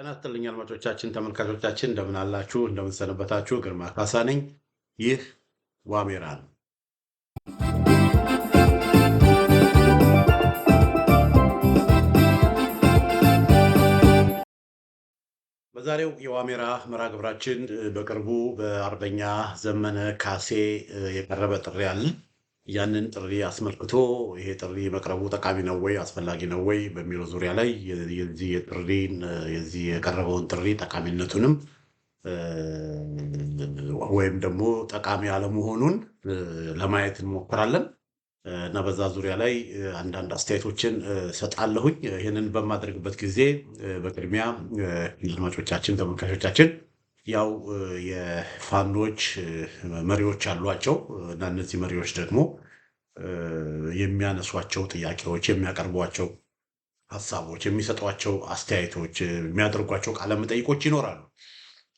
ጤና ይስጥልኝ አድማጮቻችን፣ ተመልካቾቻችን እንደምን አላችሁ? እንደምን ሰነበታችሁ? ግርማ ካሳ ነኝ። ይህ ዋሜራ ነው። በዛሬው የዋሜራ መርሃ ግብራችን በቅርቡ በአርበኛ ዘመነ ካሴ የቀረበ ጥሪ አለ። ያንን ጥሪ አስመልክቶ ይሄ ጥሪ መቅረቡ ጠቃሚ ነው ወይ አስፈላጊ ነው ወይ በሚለው ዙሪያ ላይ የዚህ የቀረበውን ጥሪ ጠቃሚነቱንም ወይም ደግሞ ጠቃሚ አለመሆኑን ለማየት እንሞክራለን እና በዛ ዙሪያ ላይ አንዳንድ አስተያየቶችን ሰጣለሁኝ። ይህንን በማድረግበት ጊዜ በቅድሚያ አድማጮቻችን፣ ተመልካቾቻችን ያው የፋኖች መሪዎች አሏቸው እና እነዚህ መሪዎች ደግሞ የሚያነሷቸው ጥያቄዎች፣ የሚያቀርቧቸው ሀሳቦች፣ የሚሰጧቸው አስተያየቶች፣ የሚያደርጓቸው ቃለመጠይቆች ይኖራሉ።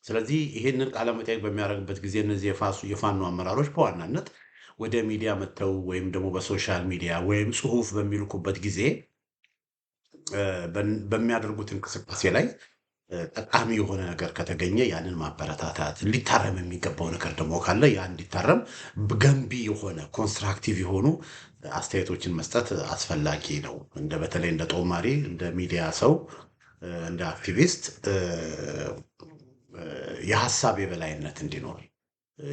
ስለዚህ ይህንን ቃለመጠይቅ በሚያደርግበት ጊዜ እነዚህ የፋኖ አመራሮች በዋናነት ወደ ሚዲያ መጥተው ወይም ደግሞ በሶሻል ሚዲያ ወይም ጽሁፍ በሚልኩበት ጊዜ በሚያደርጉት እንቅስቃሴ ላይ ጠቃሚ የሆነ ነገር ከተገኘ ያንን ማበረታታት፣ ሊታረም የሚገባው ነገር ደግሞ ካለ ያ እንዲታረም ገንቢ የሆነ ኮንስትራክቲቭ የሆኑ አስተያየቶችን መስጠት አስፈላጊ ነው። በተለይ እንደ ጦማሪ፣ እንደ ሚዲያ ሰው፣ እንደ አክቲቪስት የሀሳብ የበላይነት እንዲኖር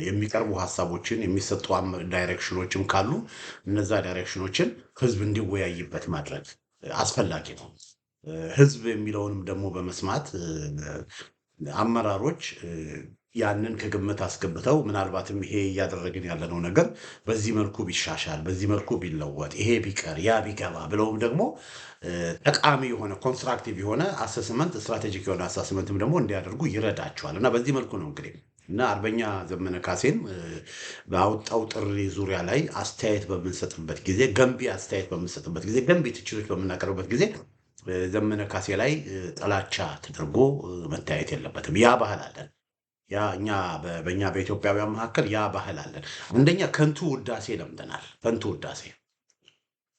የሚቀርቡ ሀሳቦችን የሚሰጡ ዳይሬክሽኖችም ካሉ እነዛ ዳይሬክሽኖችን ህዝብ እንዲወያይበት ማድረግ አስፈላጊ ነው። ህዝብ የሚለውንም ደግሞ በመስማት አመራሮች ያንን ከግምት አስገብተው ምናልባትም ይሄ እያደረግን ያለነው ነገር በዚህ መልኩ ቢሻሻል፣ በዚህ መልኩ ቢለወጥ፣ ይሄ ቢቀር፣ ያ ቢገባ ብለውም ደግሞ ጠቃሚ የሆነ ኮንስትራክቲቭ የሆነ አሰስመንት፣ ስትራቴጂክ የሆነ አሰስመንትም ደግሞ እንዲያደርጉ ይረዳቸዋል እና በዚህ መልኩ ነው እንግዲህ እና አርበኛ ዘመነ ካሴን በአወጣው ጥሪ ዙሪያ ላይ አስተያየት በምንሰጥበት ጊዜ፣ ገንቢ አስተያየት በምንሰጥበት ጊዜ፣ ገንቢ ትችቶች በምናቀርብበት ጊዜ ዘመነ ካሴ ላይ ጥላቻ ተደርጎ መታየት የለበትም። ያ ባህል አለን። በእኛ በኢትዮጵያውያን መካከል ያ ባህል አለን። አንደኛ ከንቱ ውዳሴ ለምደናል። ከንቱ ውዳሴ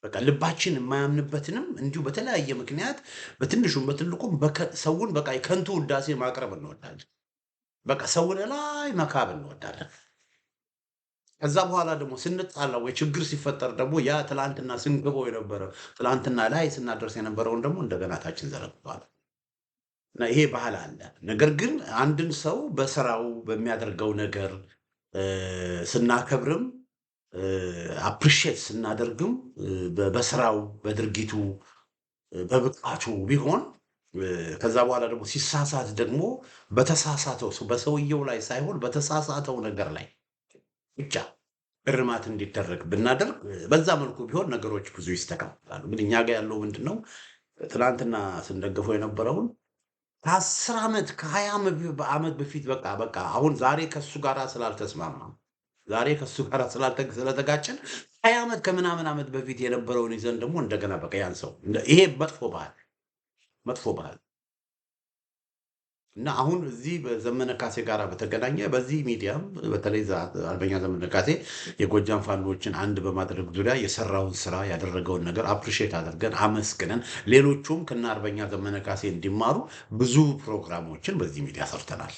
በቃ ልባችን የማያምንበትንም እንዲሁ በተለያየ ምክንያት በትንሹም በትልቁም ሰውን በቃ ከንቱ ውዳሴ ማቅረብ እንወዳለን። በቃ ሰውን ላይ መካብ እንወዳለን። ከዛ በኋላ ደግሞ ስንጣላ ወይ ችግር ሲፈጠር ደግሞ ያ ትላንትና ስንገባው የነበረ ትላንትና ላይ ስናደርስ የነበረውን ደግሞ እንደገና ታችን ዘረግቷል እና ይሄ ባህል አለ። ነገር ግን አንድን ሰው በስራው በሚያደርገው ነገር ስናከብርም አፕሪሼት ስናደርግም በስራው በድርጊቱ በብቃቱ ቢሆን ከዛ በኋላ ደግሞ ሲሳሳት ደግሞ በተሳሳተው በሰውየው ላይ ሳይሆን በተሳሳተው ነገር ላይ ብቻ እርማት እንዲደረግ ብናደርግ በዛ መልኩ ቢሆን ነገሮች ብዙ ይስተካከላሉ። ግን እኛ ጋር ያለው ምንድነው? ትናንትና ስንደግፈው የነበረውን ከ10 ዓመት ከ20 ዓመት በፊት በቃ አሁን ዛሬ ከሱ ጋር ስላልተስማማ ዛሬ ከሱ ጋር ስለተጋጨን 20 ዓመት ከምናምን ዓመት በፊት የነበረውን ይዘን ደግሞ እንደገና በቃ ያን ሰው ይሄ መጥፎ ባህል እና አሁን እዚህ በዘመነ ካሴ ጋር በተገናኘ በዚህ ሚዲያም በተለይ አርበኛ ዘመነ ካሴ የጎጃም ፋኖችን አንድ በማድረግ ዙሪያ የሰራውን ስራ ያደረገውን ነገር አፕሪሼት አድርገን አመስግነን ሌሎቹም ከነ አርበኛ ዘመነ ካሴ እንዲማሩ ብዙ ፕሮግራሞችን በዚህ ሚዲያ ሰርተናል።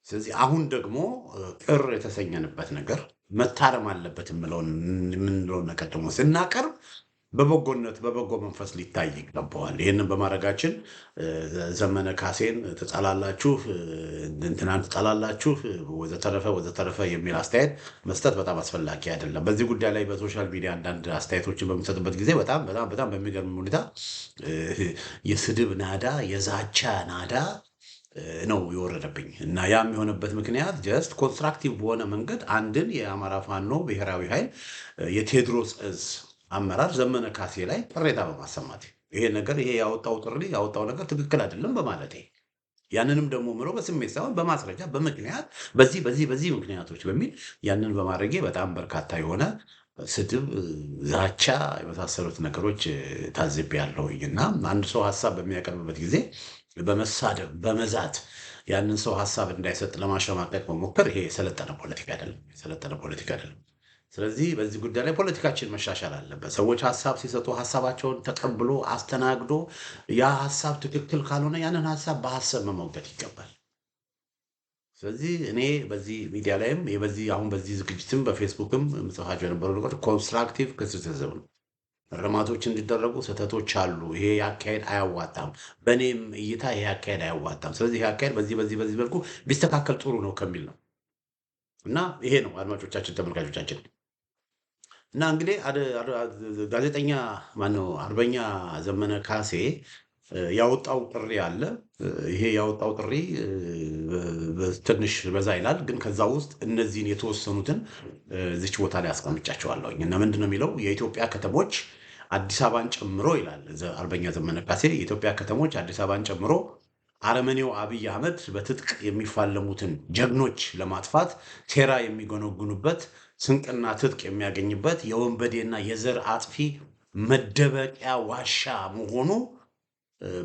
ስለዚህ አሁን ደግሞ ቅር የተሰኘንበት ነገር መታረም አለበት የምንለውን ነገር ደግሞ ስናቀርብ በበጎ መንፈስ ሊታይ ይገባዋል። ይህንን በማድረጋችን ዘመነ ካሴን ትጠላላችሁ፣ እንትናን ትጠላላችሁ ወዘተረፈ የሚል አስተያየት መስጠት በጣም አስፈላጊ አይደለም። በዚህ ጉዳይ ላይ በሶሻል ሚዲያ አንዳንድ አስተያየቶችን በምሰጥበት ጊዜ በጣም በሚገርም ሁኔታ የስድብ ናዳ፣ የዛቻ ናዳ ነው የወረደብኝ እና ያም የሆነበት ምክንያት ጀስት ኮንስትራክቲቭ በሆነ መንገድ አንድን የአማራ ፋኖ ብሔራዊ ኃይል የቴዎድሮስ እዝ አመራር ዘመነ ካሴ ላይ ቅሬታ በማሰማት ይሄ ያወጣው ነገር ትክክል አይደለም በማለት ያንንም ደግሞ ምለው በስሜት ሳይሆን በማስረጃ በምክንያት በዚህ ምክንያቶች በሚል ያንን በማድረጌ በጣም በርካታ የሆነ ስድብ፣ ዛቻ የመሳሰሉት ነገሮች ታዝቤያለሁኝ እና አንድ ሰው ሀሳብ በሚያቀርብበት ጊዜ በመሳደብ በመዛት ያንን ሰው ሀሳብ እንዳይሰጥ ለማሸማቀቅ መሞከር ይሄ የሰለጠነ ፖለቲካ አይደለም። ስለዚህ በዚህ ጉዳይ ላይ ፖለቲካችን መሻሻል አለበት። ሰዎች ሀሳብ ሲሰጡ ሀሳባቸውን ተቀብሎ አስተናግዶ ያ ሀሳብ ትክክል ካልሆነ ያንን ሀሳብ በሀሳብ መሞገት ይገባል። ስለዚህ እኔ በዚህ ሚዲያ ላይም አሁን በዚህ ዝግጅትም በፌስቡክም ምጽፋቸው የነበሩ ነገሮች ኮንስትራክቲቭ ክሪቲሲዝም ነው። እርማቶች እንዲደረጉ ስህተቶች አሉ። ይሄ አካሄድ አያዋጣም፣ በእኔም እይታ ይሄ አካሄድ አያዋጣም። ስለዚህ ይሄ አካሄድ በዚህ መልኩ ቢስተካከል ጥሩ ነው ከሚል ነው እና ይሄ ነው አድማጮቻችን፣ ተመልካቾቻችን እና እንግዲህ ጋዜጠኛ ማነው አርበኛ ዘመነ ካሴ ያወጣው ጥሪ አለ። ይሄ ያወጣው ጥሪ ትንሽ በዛ ይላል፣ ግን ከዛ ውስጥ እነዚህን የተወሰኑትን እዚች ቦታ ላይ አስቀምጫቸዋለሁኝ እና ምንድን ነው የሚለው የኢትዮጵያ ከተሞች አዲስ አበባን ጨምሮ ይላል አርበኛ ዘመነ ካሴ፣ የኢትዮጵያ ከተሞች አዲስ አበባን ጨምሮ አረመኔው አብይ አህመድ በትጥቅ የሚፋለሙትን ጀግኖች ለማጥፋት ሴራ የሚጎነጉኑበት ስንቅና ትጥቅ የሚያገኝበት የወንበዴና የዘር አጥፊ መደበቂያ ዋሻ መሆኑ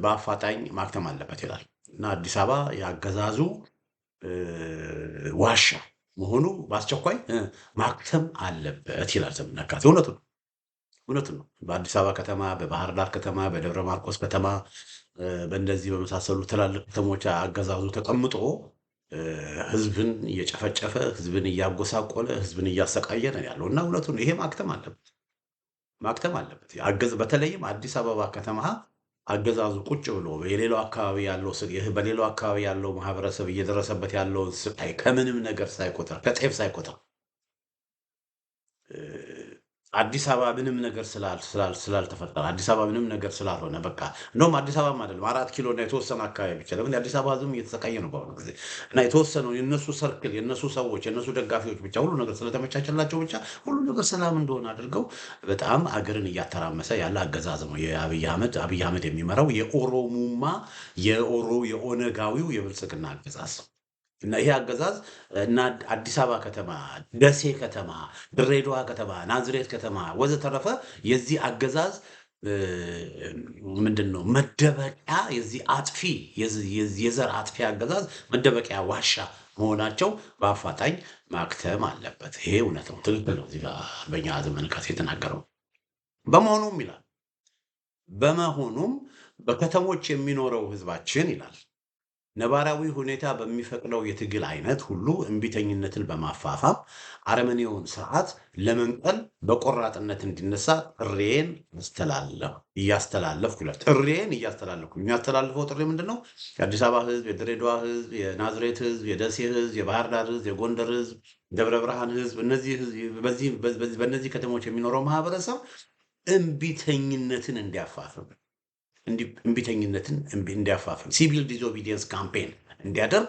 በአፋጣኝ ማክተም አለበት ይላል እና አዲስ አበባ ያገዛዙ ዋሻ መሆኑ በአስቸኳይ ማክተም አለበት ይላል ዘመነ ካሴ። እውነቱን ነው። በአዲስ አበባ ከተማ፣ በባህር ዳር ከተማ፣ በደብረ ማርቆስ ከተማ፣ በእንደዚህ በመሳሰሉ ትላልቅ ከተሞች አገዛዙ ተቀምጦ ህዝብን እየጨፈጨፈ ህዝብን እያጎሳቆለ ህዝብን እያሰቃየ ነው ያለው እና እውነቱን ይሄ ማክተም አለበት። በተለይም አዲስ አበባ ከተማ አገዛዙ ቁጭ ብሎ በሌላው አካባቢ ያለው ማህበረሰብ እየደረሰበት ያለውን ስቃይ ከምንም ነገር ሳይቆጥር ከጤፍ ሳይቆጥር አዲስ አበባ ምንም ነገር ስላልተፈጠረ አዲስ አበባ ምንም ነገር ስላልሆነ በቃ እንደውም አዲስ አበባ አይደለም 4 ኪሎ እና የተወሰነ አካባቢ ብቻ ለምን አዲስ አበባ ህዝብም እየተሰቃየ ነው በአሁኑ ጊዜ እና የተወሰነው የነሱ ሰርክል የነሱ ሰዎች የነሱ ደጋፊዎች ብቻ ሁሉ ነገር ስለተመቻቸላቸው ብቻ ሁሉ ነገር ሰላም እንደሆነ አድርገው በጣም አገርን እያተራመሰ ያለ አገዛዝ ነው የአብይ አህመድ የሚመራው የኦሮሙማ የኦነጋዊው የብልጽግና አገዛዝ ነው። እና ይሄ አገዛዝ እና አዲስ አበባ ከተማ፣ ደሴ ከተማ፣ ድሬዳዋ ከተማ፣ ናዝሬት ከተማ ወዘተረፈ የዚህ አገዛዝ ምንድን ነው መደበቂያ የዚህ አጥፊ የዘር አጥፊ አገዛዝ መደበቂያ ዋሻ መሆናቸው በአፋጣኝ ማክተም አለበት። ይሄ እውነት ነው፣ ትክክል ነው። እዚህ ጋር አርበኛ ዘመነ ካሴ የተናገረው በመሆኑም ይላል በከተሞች የሚኖረው ህዝባችን ይላል ነባራዊ ሁኔታ በሚፈቅደው የትግል አይነት ሁሉ እምቢተኝነትን በማፋፋም አረመኔውን ስርዓት ለመንቀል በቆራጥነት እንዲነሳ ጥሬን እያስተላለፍኩ ይላል። የሚያስተላልፈው ጥሪ ምንድን ነው? የአዲስ አበባ ህዝብ፣ የድሬዳዋ ህዝብ፣ የናዝሬት ህዝብ፣ የደሴ ህዝብ፣ የባህር ዳር ህዝብ፣ የጎንደር ህዝብ፣ ደብረ ብርሃን ህዝብ፣ በእነዚህ ከተሞች የሚኖረው ማህበረሰብ እምቢተኝነትን እንዲያፋፍም ሲቪል ዲስኦቢዲየንስ ካምፔን እንዲያደርግ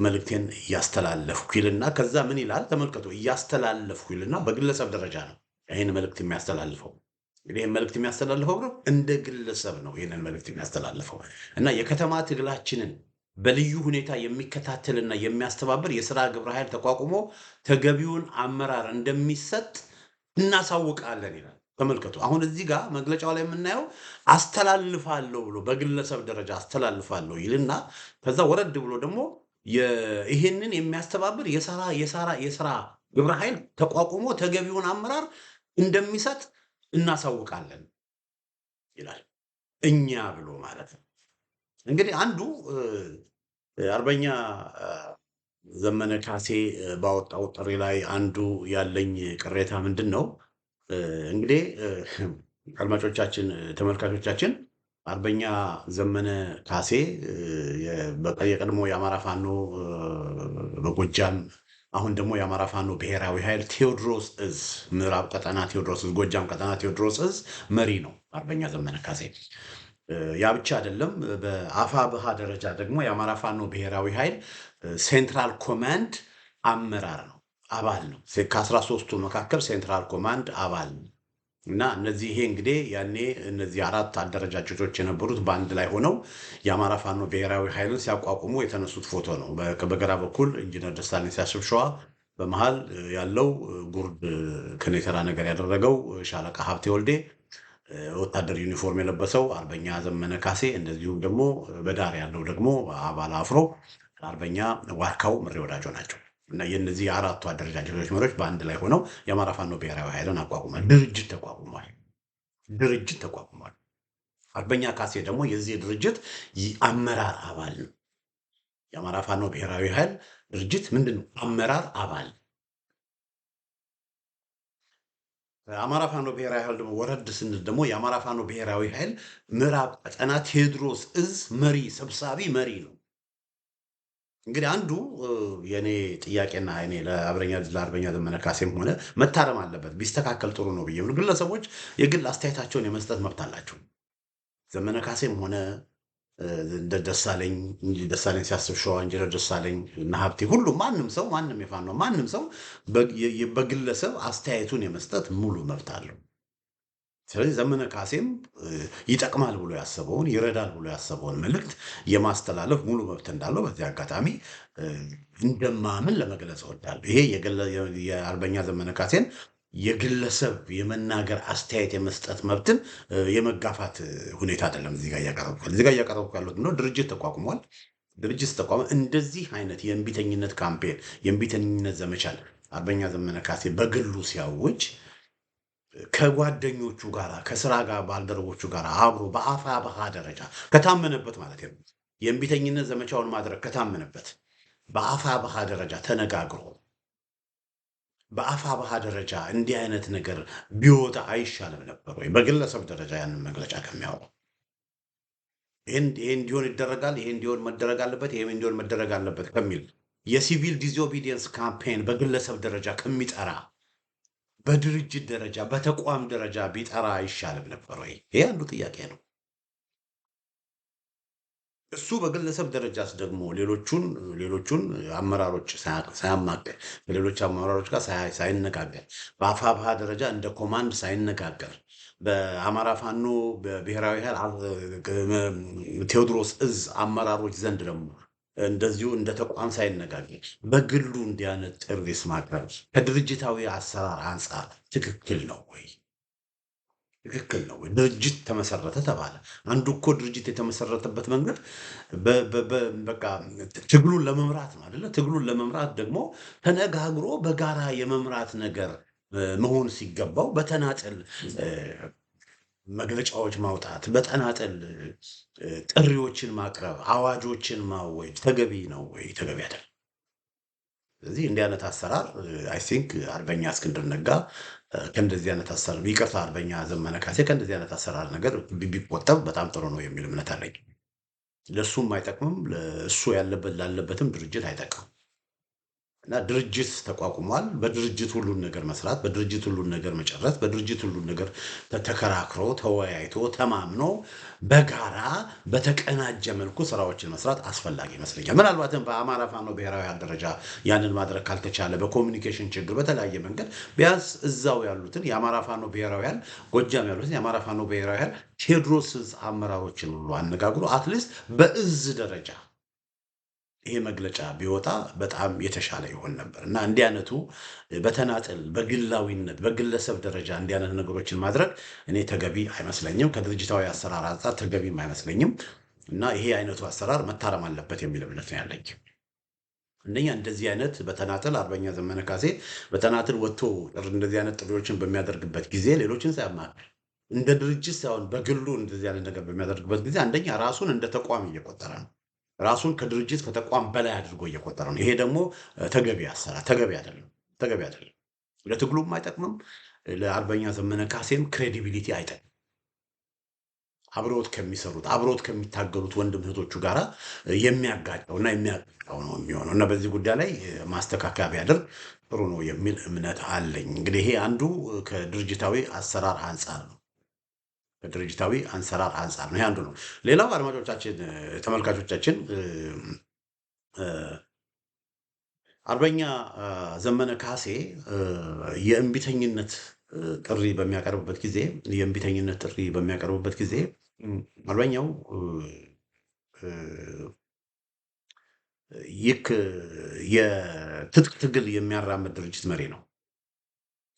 መልእክቴን እያስተላለፍኩ ይልና ከዛ ምን ይላል ተመልከቱ። እያስተላለፍኩ ይልና በግለሰብ ደረጃ ነው ይህን መልእክት የሚያስተላልፈው። እንግዲህ ይህን መልእክት የሚያስተላልፈው ነው እንደ ግለሰብ ነው ይህንን መልእክት የሚያስተላልፈው እና የከተማ ትግላችንን በልዩ ሁኔታ የሚከታተልና የሚያስተባብር የስራ ግብረ ኃይል ተቋቁሞ ተገቢውን አመራር እንደሚሰጥ እናሳውቃለን ይላል። ተመልከቱ። አሁን እዚህ ጋር መግለጫው ላይ የምናየው አስተላልፋለሁ ብሎ በግለሰብ ደረጃ አስተላልፋለሁ ይልና ከዛ ወረድ ብሎ ደግሞ ይህንን የሚያስተባብር የስራ ግብረ ኃይል ተቋቁሞ ተገቢውን አመራር እንደሚሰጥ እናሳውቃለን ይላል። እኛ ብሎ ማለት ነው። እንግዲህ አንዱ አርበኛ ዘመነ ካሴ ባወጣው ጥሪ ላይ አንዱ ያለኝ ቅሬታ ምንድን ነው? እንግዲህ አድማጮቻችን፣ ተመልካቾቻችን አርበኛ ዘመነ ካሴ የቀድሞ የአማራ ፋኖ በጎጃም አሁን ደግሞ የአማራ ፋኖ ብሔራዊ ኃይል ቴዎድሮስ እዝ ምዕራብ ቀጠና ቴዎድሮስ እዝ ጎጃም ቀጠና ቴዎድሮስ እዝ መሪ ነው አርበኛ ዘመነ ካሴ። ያ ብቻ አይደለም። በአፋብኃ ደረጃ ደግሞ የአማራ ፋኖ ብሔራዊ ኃይል ሴንትራል ኮማንድ አመራር ነው፣ አባል ነው። ከ13ቱ መካከል ሴንትራል ኮማንድ አባል ነው እና ይሄ እንግዲህ ያኔ እነዚህ 4 አደረጃጀቶች የነበሩት በአንድ ላይ ሆነው የአማራ ፋኖ ብሔራዊ ኃይልን ሲያቋቁሙ የተነሱት ፎቶ ነው። በግራ በኩል ኢንጂነር ደሳለኝ ሲያስብ ሸዋ፣ በመሃል ያለው ጉርድ ከኔተራ ነገር ያደረገው ሻለቃ ሀብቴ ወልዴ፣ ወታደር ዩኒፎርም የለበሰው አርበኛ ዘመነ ካሴ፣ እንደዚሁም ደግሞ በዳር ያለው ደግሞ አባል አፍሮ አርበኛ ዋርካው ምሬ ወዳጆ ናቸው። እና የነዚህ የአራቱ አደረጃጀቶች መሪዎች በአንድ ላይ ሆነው የአማራ ፋኖ ብሔራዊ ኃይልን አቋቁሟል። ድርጅት ተቋቁሟል። አርበኛ ካሴ ደግሞ የዚህ ድርጅት አመራር አባል ነው። የአማራ ፋኖ ብሔራዊ ኃይል ድርጅት ምንድን ነው? አመራር አባል። አማራ ፋኖ ብሔራዊ ኃይል ደግሞ ወረድ ስንል ደግሞ የአማራ ፋኖ ብሔራዊ ኃይል ምዕራብ ቀጠና ቴዎድሮስ እዝ መሪ ሰብሳቢ መሪ ነው። እንግዲህ አንዱ የኔ ጥያቄና እኔ ለአርበኛ ዘመነ ካሴም ሆነ መታረም አለበት ቢስተካከል ጥሩ ነው ብዬ ግለሰቦች የግል አስተያየታቸውን የመስጠት መብት አላቸው። ዘመነ ካሴም ሆነ እንደ ደሳለኝ ሲያስብ ሸዋ ኢንጂነር ደሳለኝ እና ሀብቴ ሁሉ ማንም ሰው ማንም የፋኖ ማንም ሰው በግለሰብ አስተያየቱን የመስጠት ሙሉ መብት አለው። ስለዚህ ዘመነ ካሴም ይጠቅማል ብሎ ያሰበውን ይረዳል ብሎ ያሰበውን መልእክት የማስተላለፍ ሙሉ መብት እንዳለው በዚህ አጋጣሚ እንደማምን ለመግለጽ እወዳለሁ። ይሄ የአርበኛ ዘመነ ካሴን የግለሰብ የመናገር አስተያየት የመስጠት መብትን የመጋፋት ሁኔታ አይደለም። እዚህ ጋር እያቀረብኩ ያሉት ነው። ድርጅት ተቋቁሟል። ድርጅት ተቋቁሞ እንደዚህ አይነት የእምቢተኝነት ካምፔን የእምቢተኝነት ዘመቻን አርበኛ ዘመነ ካሴ በግሉ ሲያውጅ ከጓደኞቹ ጋር ከስራ ጋር ባልደረቦቹ ጋር አብሮ በአፋብኃ ደረጃ ከታመነበት ማለት ነው የእምቢተኝነት ዘመቻውን ማድረግ ከታመነበት በአፋብኃ ደረጃ ተነጋግሮ በአፋብኃ ደረጃ እንዲህ አይነት ነገር ቢወጣ አይሻልም ነበር ወይ? በግለሰብ ደረጃ ያንን መግለጫ ከሚያወጣ ይሄ እንዲሆን ይደረጋል፣ ይሄ እንዲሆን መደረግ አለበት፣ ይሄ እንዲሆን መደረግ አለበት ከሚል የሲቪል ዲስኦቢዲየንስ ካምፔን በግለሰብ ደረጃ ከሚጠራ በድርጅት ደረጃ በተቋም ደረጃ ቢጠራ አይሻልም ነበር ወይ? ይሄ አንዱ ጥያቄ ነው። እሱ በግለሰብ ደረጃስ ደግሞ ሌሎቹን አመራሮች ሳያማከር ከሌሎች አመራሮች ጋር ሳይነጋገር በአፋብኃ ደረጃ እንደ ኮማንድ ሳይነጋገር በአማራ ፋኖ በብሔራዊ ኃይል ቴዎድሮስ እዝ አመራሮች ዘንድ ደግሞ እንደዚሁ እንደ ተቋም ሳይነጋገር በግሉ እንዲያነት ጥሪስ ማቅረብ ከድርጅታዊ አሰራር አንጻር ትክክል ነው ወይ? ትክክል ነው ወይ? ድርጅት ተመሰረተ ተባለ። አንዱ እኮ ድርጅት የተመሰረተበት መንገድ በቃ ትግሉን ለመምራት ነው አይደለ? ትግሉን ለመምራት ደግሞ ተነጋግሮ በጋራ የመምራት ነገር መሆን ሲገባው በተናጠል መግለጫዎች ማውጣት፣ በተናጠል ጥሪዎችን ማቅረብ፣ አዋጆችን ማወጅ ተገቢ ነው ወይ? ተገቢ አይደለም። ስለዚህ እንዲህ አይነት አሰራር አይ ቲንክ አርበኛ እስክንድር ነጋ ከእንደዚህ አይነት አሰራር ይቅርታ፣ አርበኛ ዘመነ ካሴ ከእንደዚህ አይነት አሰራር ነገር ቢቆጠብ በጣም ጥሩ ነው የሚል እምነት አለኝ። ለእሱም አይጠቅምም፣ ለእሱ ላለበትም ድርጅት አይጠቅምም። እና ድርጅት ተቋቁሟል። በድርጅት ሁሉን ነገር መስራት፣ በድርጅት ሁሉን ነገር መጨረስ፣ በድርጅት ሁሉን ነገር ተከራክሮ ተወያይቶ ተማምኖ በጋራ በተቀናጀ መልኩ ስራዎችን መስራት አስፈላጊ ይመስለኛል። ምናልባትም በአማራ ፋኖ ብሔራዊ ኃይል ደረጃ ያንን ማድረግ ካልተቻለ በኮሚኒኬሽን ችግር በተለያየ መንገድ ቢያንስ እዛው ያሉትን የአማራ ፋኖ ብሔራዊ ኃይል ጎጃም ያሉትን የአማራ ፋኖ ብሔራዊ ኃይል ቴዎድሮስ እዝ አመራሮችን ሁሉ አነጋግሮ አትሊስት በእዝ ደረጃ ይሄ መግለጫ ቢወጣ በጣም የተሻለ ይሆን ነበር እና እንዲህ አይነቱ በተናጠል በግላዊነት በግለሰብ ደረጃ እንዲህ አይነት ነገሮችን ማድረግ እኔ ተገቢ አይመስለኝም። ከድርጅታዊ አሰራር አንጻር ተገቢም አይመስለኝም እና ይሄ አይነቱ አሰራር መታረም አለበት የሚል እምነት ነው ያለኝ። አንደኛ እንደዚህ አይነት በተናጠል አርበኛ ዘመነ ካሴ በተናጠል ወጥቶ እንደዚህ አይነት ጥሪዎችን በሚያደርግበት ጊዜ ሌሎችን ሳያማክር እንደ ድርጅት ሳይሆን በግሉ እንደዚህ አይነት ነገር በሚያደርግበት ጊዜ አንደኛ ራሱን እንደ ተቋም እየቆጠረ ነው። ራሱን ከድርጅት ከተቋም በላይ አድርጎ እየቆጠረ ነው። ይሄ ደግሞ ተገቢ አሰራር ተገቢ አይደለም። ለትግሉም አይጠቅምም፣ ለአርበኛ ዘመነ ካሴም ክሬዲቢሊቲ አይጠቅም። አብሮት ከሚሰሩት አብሮት ከሚታገሉት ወንድም እህቶቹ ጋር የሚያጋጨው እና የሚያጋጫው ነው የሚሆነው እና በዚህ ጉዳይ ላይ ማስተካከያ ቢያደርግ ጥሩ ነው የሚል እምነት አለኝ። እንግዲህ ይሄ አንዱ ከድርጅታዊ አሰራር አንጻር ነው። ከድርጅታዊ አንሰራር አንጻር ነው። ይሄ አንዱ ነው። ሌላው አድማጮቻችን፣ ተመልካቾቻችን አርበኛ ዘመነ ካሴ የእምቢተኝነት ጥሪ በሚያቀርብበት ጊዜ አርበኛው ይክ የትጥቅ ትግል የሚያራምድ ድርጅት መሪ ነው፣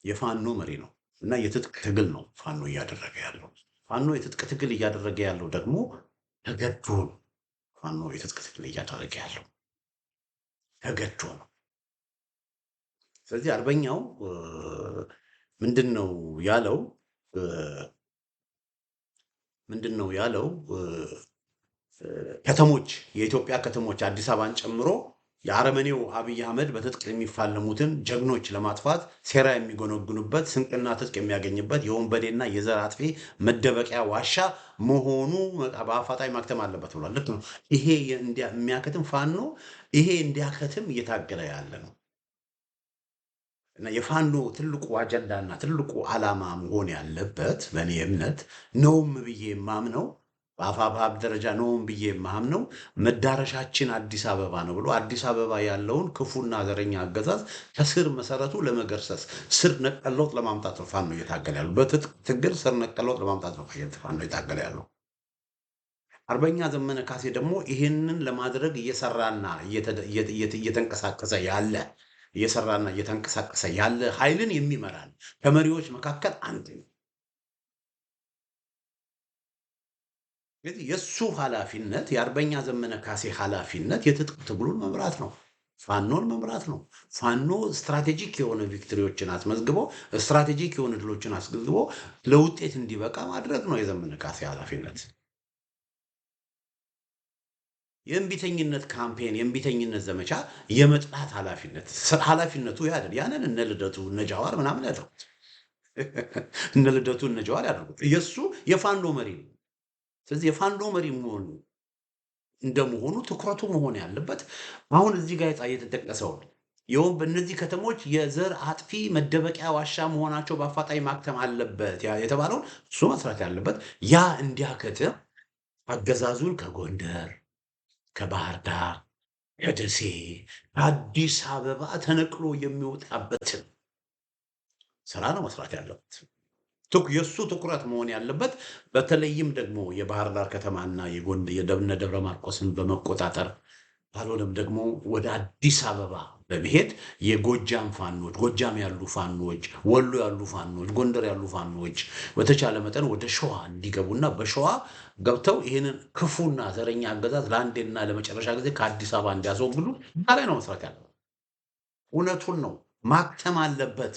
የፋኖ መሪ ነው እና የትጥቅ ትግል ነው ፋኖ እያደረገ ያለው። ፋኖ የትጥቅ ትግል እያደረገ ያለው ደግሞ ተገዶ ነው። ፋኖ የትጥቅ ትግል እያደረገ ያለው ተገዶ ነው። ስለዚህ አርበኛው ምንድን ነው ያለው እ፣ ምንድን ነው ያለው ከተሞች የኢትዮጵያ ከተሞች አዲስ አበባን ጨምሮ የአረመኔው አብይ አህመድ በትጥቅ የሚፋለሙትን ጀግኖች ለማጥፋት ሴራ የሚጎነጉኑበት ስንቅና ትጥቅ የሚያገኝበት የወንበዴና የዘር አጥፊ መደበቂያ ዋሻ መሆኑ በአፋጣኝ ማክተም አለበት ብሏል። ልክ ነው። ይሄ የሚያከትም ፋኖ ይሄ እንዲያከትም እየታገለ ያለ ነው እና የፋኖ ትልቁ አጀንዳና ትልቁ ዓላማ መሆን ያለበት በእኔ እምነት ነውም ብዬ የማምነው በአፋብኃብ ደረጃ ነውም ብዬ የማምነው መዳረሻችን አዲስ አበባ ነው ብሎ አዲስ አበባ ያለውን ክፉና ዘረኛ አገዛዝ ከስር መሰረቱ ለመገርሰስ ስር ነቀል ለውጥ ለማምጣት ነው ፋኖ እየታገለ ያለው። በትጥቅ ትግል ስር ነቀል ለውጥ ለማምጣት ነው ፋኖ እየታገለ ያለው። አርበኛ ዘመነ ካሴ ደግሞ ይህንን ለማድረግ እየሰራና እየተንቀሳቀሰ ያለ ኃይልን የሚመራ ነው። ከመሪዎች መካከል አንድ ነው። ስለዚህ የእሱ ኃላፊነት የአርበኛ ዘመነ ካሴ ኃላፊነት የትጥቅ ትግሉን መምራት ነው፣ ፋኖን መምራት ነው። ፋኖ ስትራቴጂክ የሆነ ቪክትሪዎችን አስመዝግቦ ስትራቴጂክ የሆነ ድሎችን አስመዝግቦ ለውጤት እንዲበቃ ማድረግ ነው የዘመነ ካሴ ኃላፊነት። የእምቢተኝነት ካምፔን የእምቢተኝነት ዘመቻ የመጥላት ኃላፊነቱ ያደል ያንን እነ ልደቱ እነ ጃዋር ምናምን ያደርጉት እነ ልደቱ እነ ጃዋር ያደርጉት የእሱ የፋኖ መሪ ነው። ስለዚህ የፋኖ መሪ መሆኑ እንደመሆኑ ትኩረቱ መሆን ያለበት አሁን እዚህ ጋር የተጠቀሰው በእነዚህ ከተሞች የዘር አጥፊ መደበቂያ ዋሻ መሆናቸው በአፋጣኝ ማክተም አለበት የተባለውን እሱ መስራት ያለበት ያ እንዲያከትም አገዛዙን ከጎንደር ከባህር ዳር ከደሴ አዲስ አበባ ተነቅሎ የሚወጣበትን ስራ ነው መስራት ያለበት። የእሱ ትኩረት መሆን ያለበት በተለይም ደግሞ የባህር ዳር ከተማና የደብነ ደብረ ማርቆስን በመቆጣጠር ካልሆነም ደግሞ ወደ አዲስ አበባ በመሄድ የጎጃም ፋኖች፣ ጎጃም ያሉ ፋኖች፣ ወሎ ያሉ ፋኖች፣ ጎንደር ያሉ ፋኖች በተቻለ መጠን ወደ ሸዋ እንዲገቡና በሸዋ ገብተው ይህንን ክፉና ዘረኛ አገዛዝ ለአንዴና ለመጨረሻ ጊዜ ከአዲስ አበባ እንዲያስወግዱ ላይ ነው መስራት ያለበት። እውነቱን ነው፣ ማክተም አለበት።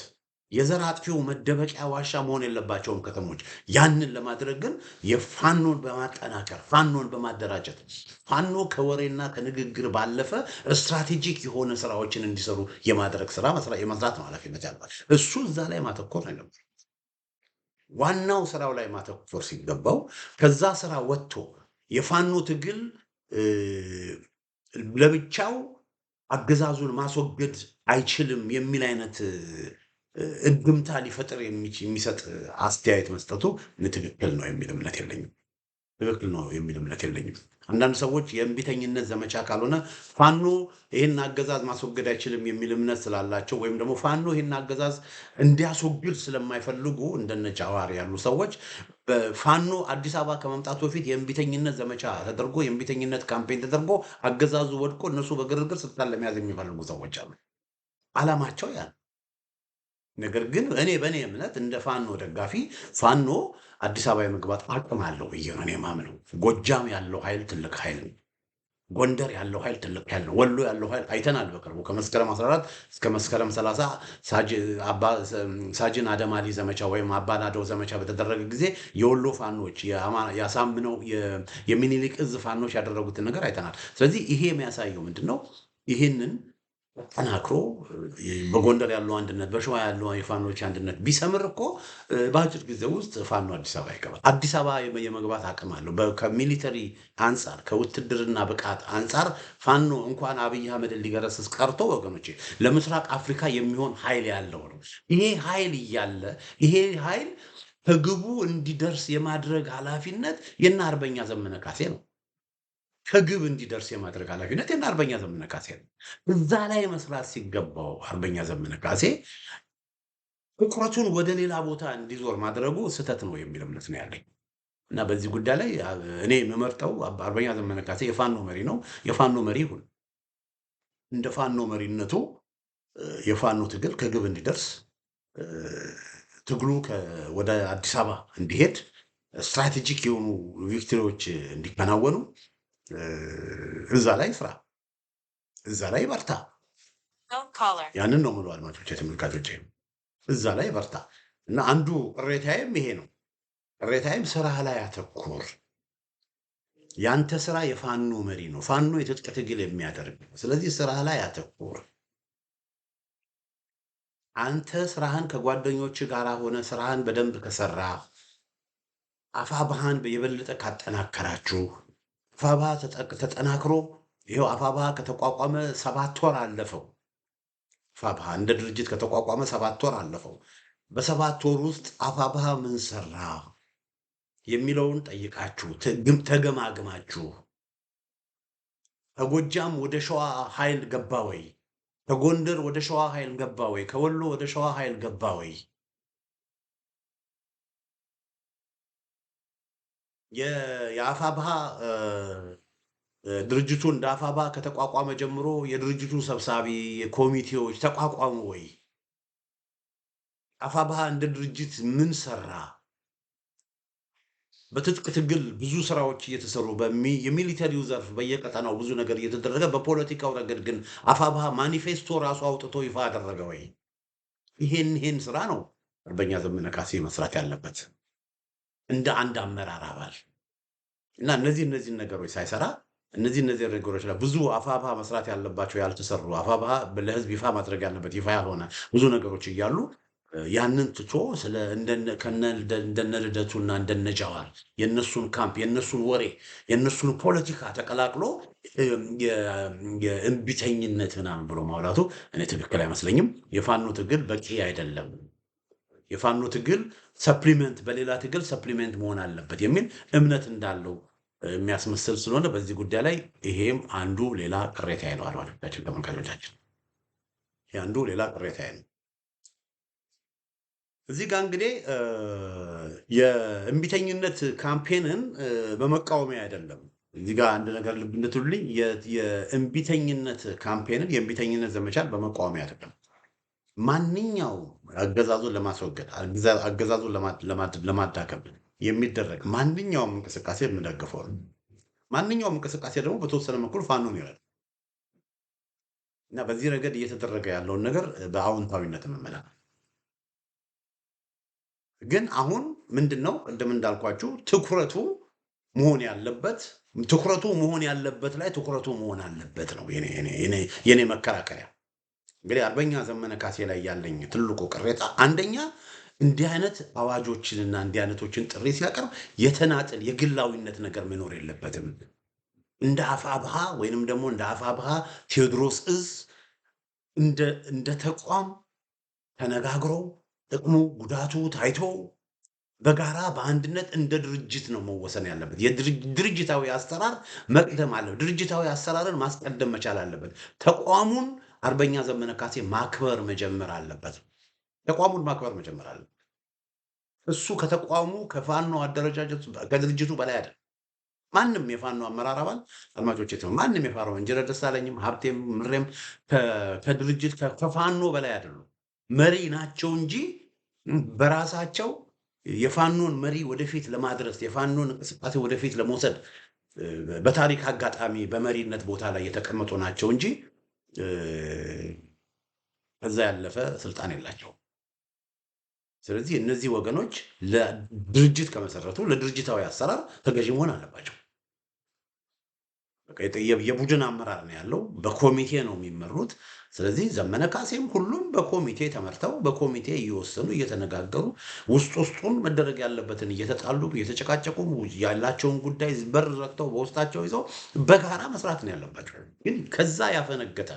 የዘር አጥፊው መደበቂያ ዋሻ መሆን የለባቸውም ከተሞች። ያንን ለማድረግ ግን የፋኖን በማጠናከር ፋኖን በማደራጀት ፋኖ ከወሬና ከንግግር ባለፈ ስትራቴጂክ የሆነ ስራዎችን እንዲሰሩ የማድረግ ስራ የመስራት ነው ኃላፊነት ያለባቸው። እሱ እዛ ላይ ማተኮር ነው ያለበት። ዋናው ስራው ላይ ማተኮር ሲገባው ከዛ ስራ ወጥቶ የፋኖ ትግል ለብቻው አገዛዙን ማስወገድ አይችልም የሚል አይነት እንድምታ ሊፈጥር የሚሰጥ አስተያየት መስጠቱ ትክክል ነው የሚል እምነት የለኝም። አንዳንድ ሰዎች የእምቢተኝነት ዘመቻ ካልሆነ ፋኖ ይህን አገዛዝ ማስወገድ አይችልም የሚል እምነት ስላላቸው ወይም ደግሞ ፋኖ ይህን አገዛዝ እንዲያስወግድ ስለማይፈልጉ እንደነ ጃዋር ያሉ ሰዎች ፋኖ አዲስ አበባ ከመምጣቱ በፊት የእምቢተኝነት ዘመቻ ተደርጎ የእምቢተኝነት ካምፔን ተደርጎ አገዛዙ ወድቆ እነሱ በግርግር ስልጣን ለመያዝ የሚፈልጉ ሰዎች አሉ። አላማቸው ያ። ነገር ግን በእኔ እምነት እንደ ፋኖ ደጋፊ ፋኖ አዲስ አበባ የመግባት አቅም አለው ብዬ ነው እኔ የማምነው። ጎጃም ያለው ኃይል ትልቅ ኃይል ነው። ጎንደር ያለው ኃይል ትልቅ ኃይል ነው። ወሎ ያለው ኃይል አይተናል። በቅርቡ ከመስከረም 14 እስከ መስከረም 30 ሳጅን አደማሊ ዘመቻ ወይም አባናደው ዘመቻ በተደረገ ጊዜ የወሎ ፋኖች ያሳምነው የሚኒሊክ እዝ ፋኖች ያደረጉትን ነገር አይተናል። ስለዚህ ይሄ የሚያሳየው ምንድን ነው? ይህንን ጠናክሮ በጎንደር ያለው አንድነት በሸዋ ያለው የፋኖች አንድነት ቢሰምር እኮ በአጭር ጊዜ ውስጥ ፋኖ አዲስ አበባ ይገባል። አዲስ አበባ የመግባት አቅም አለው። ከሚሊተሪ አንጻር ከውትድርና ብቃት አንጻር ፋኖ እንኳን አብይ አህመድን ሊገረስስ ቀርቶ ወገኖቼ ለምስራቅ አፍሪካ የሚሆን ኃይል ያለው ነው። ይሄ ኃይል እያለ ይሄ ኃይል ከግቡ እንዲደርስ የማድረግ ኃላፊነት የእነ አርበኛ ዘመነ ካሴ ነው። ከግብ እንዲደርስ የማድረግ ኃላፊነት የእነ አርበኛ ዘመነ ካሴ ነው። እዛ ላይ መስራት ሲገባው አርበኛ ዘመነ ካሴ ትኩረቱን ወደ ሌላ ቦታ እንዲዞር ማድረጉ ስህተት ነው የሚል እምነት ነው ያለኝ እና በዚህ ጉዳይ ላይ እኔ የምመርጠው አርበኛ ዘመነ ካሴ የፋኖ መሪ ነው። የፋኖ መሪ ይሁን። እንደ ፋኖ መሪነቱ የፋኖ ትግል ከግብ እንዲደርስ ትግሉ ወደ አዲስ አበባ እንዲሄድ ስትራቴጂክ የሆኑ ቪክትሪዎች እንዲከናወኑ እዛ ላይ ስራ፣ እዛ ላይ በርታ። ያንን ነው የምለው አድማጮቼ፣ ተመልካቾቼ እዛ ላይ በርታ እና አንዱ ቅሬታዬም ይሄ ነው። ቅሬታዬም ስራ ላይ አተኩር። ያንተ ስራ የፋኖ መሪ ነው። ፋኖ የትጥቅ ትግል የሚያደርግ ነው። ስለዚህ ስራ ላይ አተኩር። አንተ ስራህን ከጓደኞች ጋር ሆነ ስራህን በደንብ ከሰራ አፋብሃን የበለጠ ካጠናከራችሁ አፋብሃ ተጠናክሮ ይኸው አፋብሃ ከተቋቋመ 7 ወር አለፈው። አፋብሃ እንደ ድርጅት ከተቋቋመ 7 ወር አለፈው። በ7 ወር ውስጥ አፋብሃ ምን ሰራ የሚለውን ጠይቃችሁ ተገማግማችሁ ከጎጃም ወደ ሸዋ ኃይል ገባ ወይ? ከጎንደር ወደ ሸዋ ኃይል ገባ ወይ? ከወሎ ወደ ሸዋ ኃይል ገባ ወይ? የአፋብሃ ድርጅቱ እንደ አፋብሃ ከተቋቋመ ጀምሮ የድርጅቱ ሰብሳቢ ኮሚቴዎች ተቋቋሙ ወይ? አፋብሃ እንደ ድርጅት ምን ሰራ? በትጥቅ ትግል ብዙ ስራዎች እየተሰሩ የሚሊተሪው ዘርፍ በየቀጠናው ብዙ ነገር እየተደረገ፣ በፖለቲካው ረገድ ግን አፋብሃ ማኒፌስቶ ራሱ አውጥቶ ይፋ አደረገ ወይ? ይሄን ስራ ነው አርበኛ ዘመነ ካሴ መስራት ያለበት እንደ አንድ አመራር አባል እና እነዚህ ነገሮች ሳይሰራ እነዚህ ነገሮች ላይ ብዙ አፋብሃ መስራት ያለባቸው ያልተሰሩ፣ አፋብሃ ለህዝብ ይፋ ማድረግ ያለበት ይፋ ያልሆነ ብዙ ነገሮች እያሉ ያንን ትቶ እንደነ ልደቱና እንደነ ጃዋር የነሱን ካምፕ የነሱን ወሬ የነሱን ፖለቲካ ተቀላቅሎ የእምቢተኝነት ምናምን ብሎ ማውራቱ እኔ ትክክል አይመስለኝም። የፋኖ ትግል በቂ አይደለም። የፋኖ ትግል ሰፕሊመንት በሌላ ትግል ሰፕሊመንት መሆን አለበት የሚል እምነት እንዳለው የሚያስመስል ስለሆነ በዚህ ጉዳይ ላይ ይሄም አንዱ ሌላ ቅሬታ ነው። አድማጮቻችን፣ ተመልካቾቻችን ይሄ አንዱ ሌላ ቅሬታ ነው። እዚህ ጋር እንግዲህ የእምቢተኝነት ካምፔንን በመቃወሚያ አይደለም። እዚህ ጋር አንድ ነገር ልብ እንድትሉልኝ፣ የእምቢተኝነት ካምፔንን የእምቢተኝነት ዘመቻን በመቃወሚያ አይደለም። ማንኛውም አገዛዙን ለማስወገድ አገዛዙን ለማዳከም የሚደረግ ማንኛውም እንቅስቃሴ የምንደግፈው ነው። ማንኛውም እንቅስቃሴ ደግሞ በተወሰነ በኩል ፋኖን ይላል እና በዚህ ረገድ እየተደረገ ያለውን ነገር በአዎንታዊነት መመለከት ግን አሁን ምንድነው ቅድም እንዳልኳችሁ ትኩረቱ መሆን ያለበት ላይ ትኩረቱ መሆን አለበት ነው የኔ መከራከሪያ። እንግዲህ አርበኛ ዘመነ ካሴ ላይ ያለኝ ትልቁ ቅሬታ አንደኛ እንዲህ አይነት አዋጆችንና እንዲህ አይነቶችን ጥሪ ሲያቀርብ የተናጥል የግላዊነት ነገር መኖር የለበትም። እንደ አፋብሃ ወይንም ደግሞ እንደ አፋብሃ ቴዎድሮስ እዝ እንደ ተቋም ተነጋግሮ ጥቅሙ ጉዳቱ ታይቶ በጋራ በአንድነት እንደ ድርጅት ነው መወሰን ያለበት። የድርጅታዊ አሰራር መቅደም አለበት። ድርጅታዊ አሰራርን ማስቀደም መቻል አለበት። ተቋሙን አርበኛ ዘመነ ካሴ ማክበር መጀመር አለበት። ተቋሙን ማክበር መጀመር አለበት። እሱ ከተቋሙ ከፋኖ አደረጃጀት ከድርጅቱ በላይ አይደለም። ማንም የፋኖ አመራር አባል አድማጮች ማንም የፋኖ ኢንጂነር ደሳለኝም ሀብቴም ምሬም ከድርጅት ከፋኖ በላይ አይደሉም። መሪ ናቸው እንጂ በራሳቸው የፋኖን መሪ ወደፊት ለማድረስ የፋኖን እንቅስቃሴ ወደፊት ለመውሰድ በታሪክ አጋጣሚ በመሪነት ቦታ ላይ የተቀመጡ ናቸው እንጂ ከዛ ያለፈ ስልጣን የላቸው። ስለዚህ እነዚህ ወገኖች ለድርጅት ከመሰረቱ ለድርጅታዊ አሰራር ተገዥ መሆን አለባቸው። የቡድን አመራር ነው ያለው፣ በኮሚቴ ነው የሚመሩት። ስለዚህ ዘመነ ካሴም ሁሉም በኮሚቴ ተመርተው በኮሚቴ እየወሰኑ እየተነጋገሩ ውስጡን መደረግ ያለበትን እየተጣሉ እየተጨቃጨቁ ያላቸውን ጉዳይ በር ዘግተው በውስጣቸው ይዘው በጋራ መስራት ነው ያለባቸው። ግን ከዛ ያፈነገጠ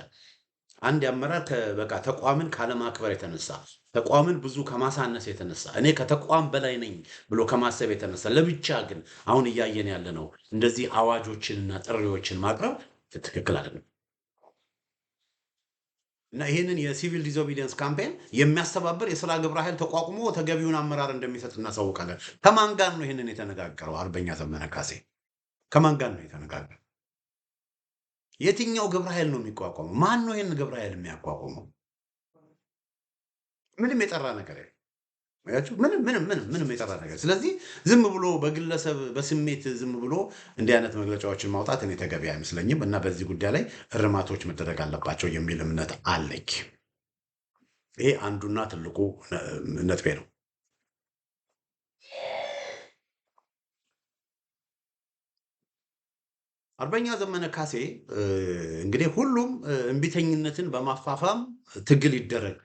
አንድ አመራር በቃ ተቋምን ካለማክበር የተነሳ ተቋምን ብዙ ከማሳነስ የተነሳ እኔ ከተቋም በላይ ነኝ ብሎ ከማሰብ የተነሳ ለብቻ ግን አሁን እያየን ያለ ነው እንደዚህ አዋጆችንና ጥሪዎችን ማቅረብ ትክክል አይደለም። እና ይህንን የሲቪል ዲስኦቢዲየንስ ካምፔን የሚያስተባብር የስራ ግብረ ኃይል ተቋቁሞ ተገቢውን አመራር እንደሚሰጥ እናሳውቃለን። ከማን ጋር ነው ይህንን የተነጋገረው? አርበኛ ዘመነ ካሴ ከማን ጋር ነው የተነጋገረው? የትኛው ግብረ ኃይል ነው የሚቋቋመው? ማን ነው ይህን ግብረ ኃይል የሚያቋቁመው? ምንም የጠራ ነገር የለም። አያችሁ፣ ምንም የጠራ ነገር። ስለዚህ ዝም ብሎ በግለሰብ በስሜት ዝም ብሎ እንዲህ አይነት መግለጫዎችን ማውጣት እኔ ተገቢ አይመስለኝም እና በዚህ ጉዳይ ላይ እርማቶች መደረግ አለባቸው የሚል እምነት አለኝ። ይሄ አንዱና ትልቁ ነጥቤ ነው። አርበኛ ዘመነ ካሴ እንግዲህ ሁሉም እምቢተኝነትን በማፋፋም ትግል ይደረግ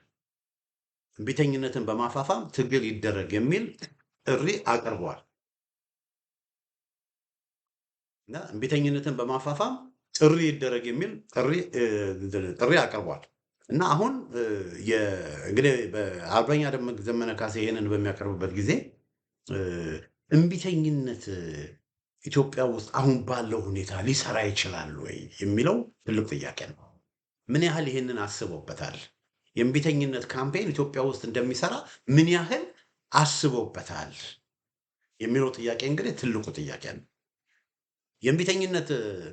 እምቢተኝነትን በማፋፋም ትግል ይደረግ የሚል ጥሪ አቅርበዋል እና እምቢተኝነትን በማፋፋም ጥሪ ይደረግ የሚል ጥሪ አቅርበዋል እና አሁን እንግዲህ በአርበኛ ዘመነ ካሴ ይህንን በሚያቀርብበት ጊዜ እምቢተኝነት ኢትዮጵያ ውስጥ አሁን ባለው ሁኔታ ሊሰራ ይችላል ወይ የሚለው ትልቅ ጥያቄ ነው። ምን ያህል ይህንን አስቦበታል? የእምቢተኝነት ካምፔን ኢትዮጵያ ውስጥ እንደሚሰራ ምን ያህል አስቦበታል የሚለው ጥያቄ እንግዲህ ትልቁ ጥያቄ ነው። የእምቢተኝነት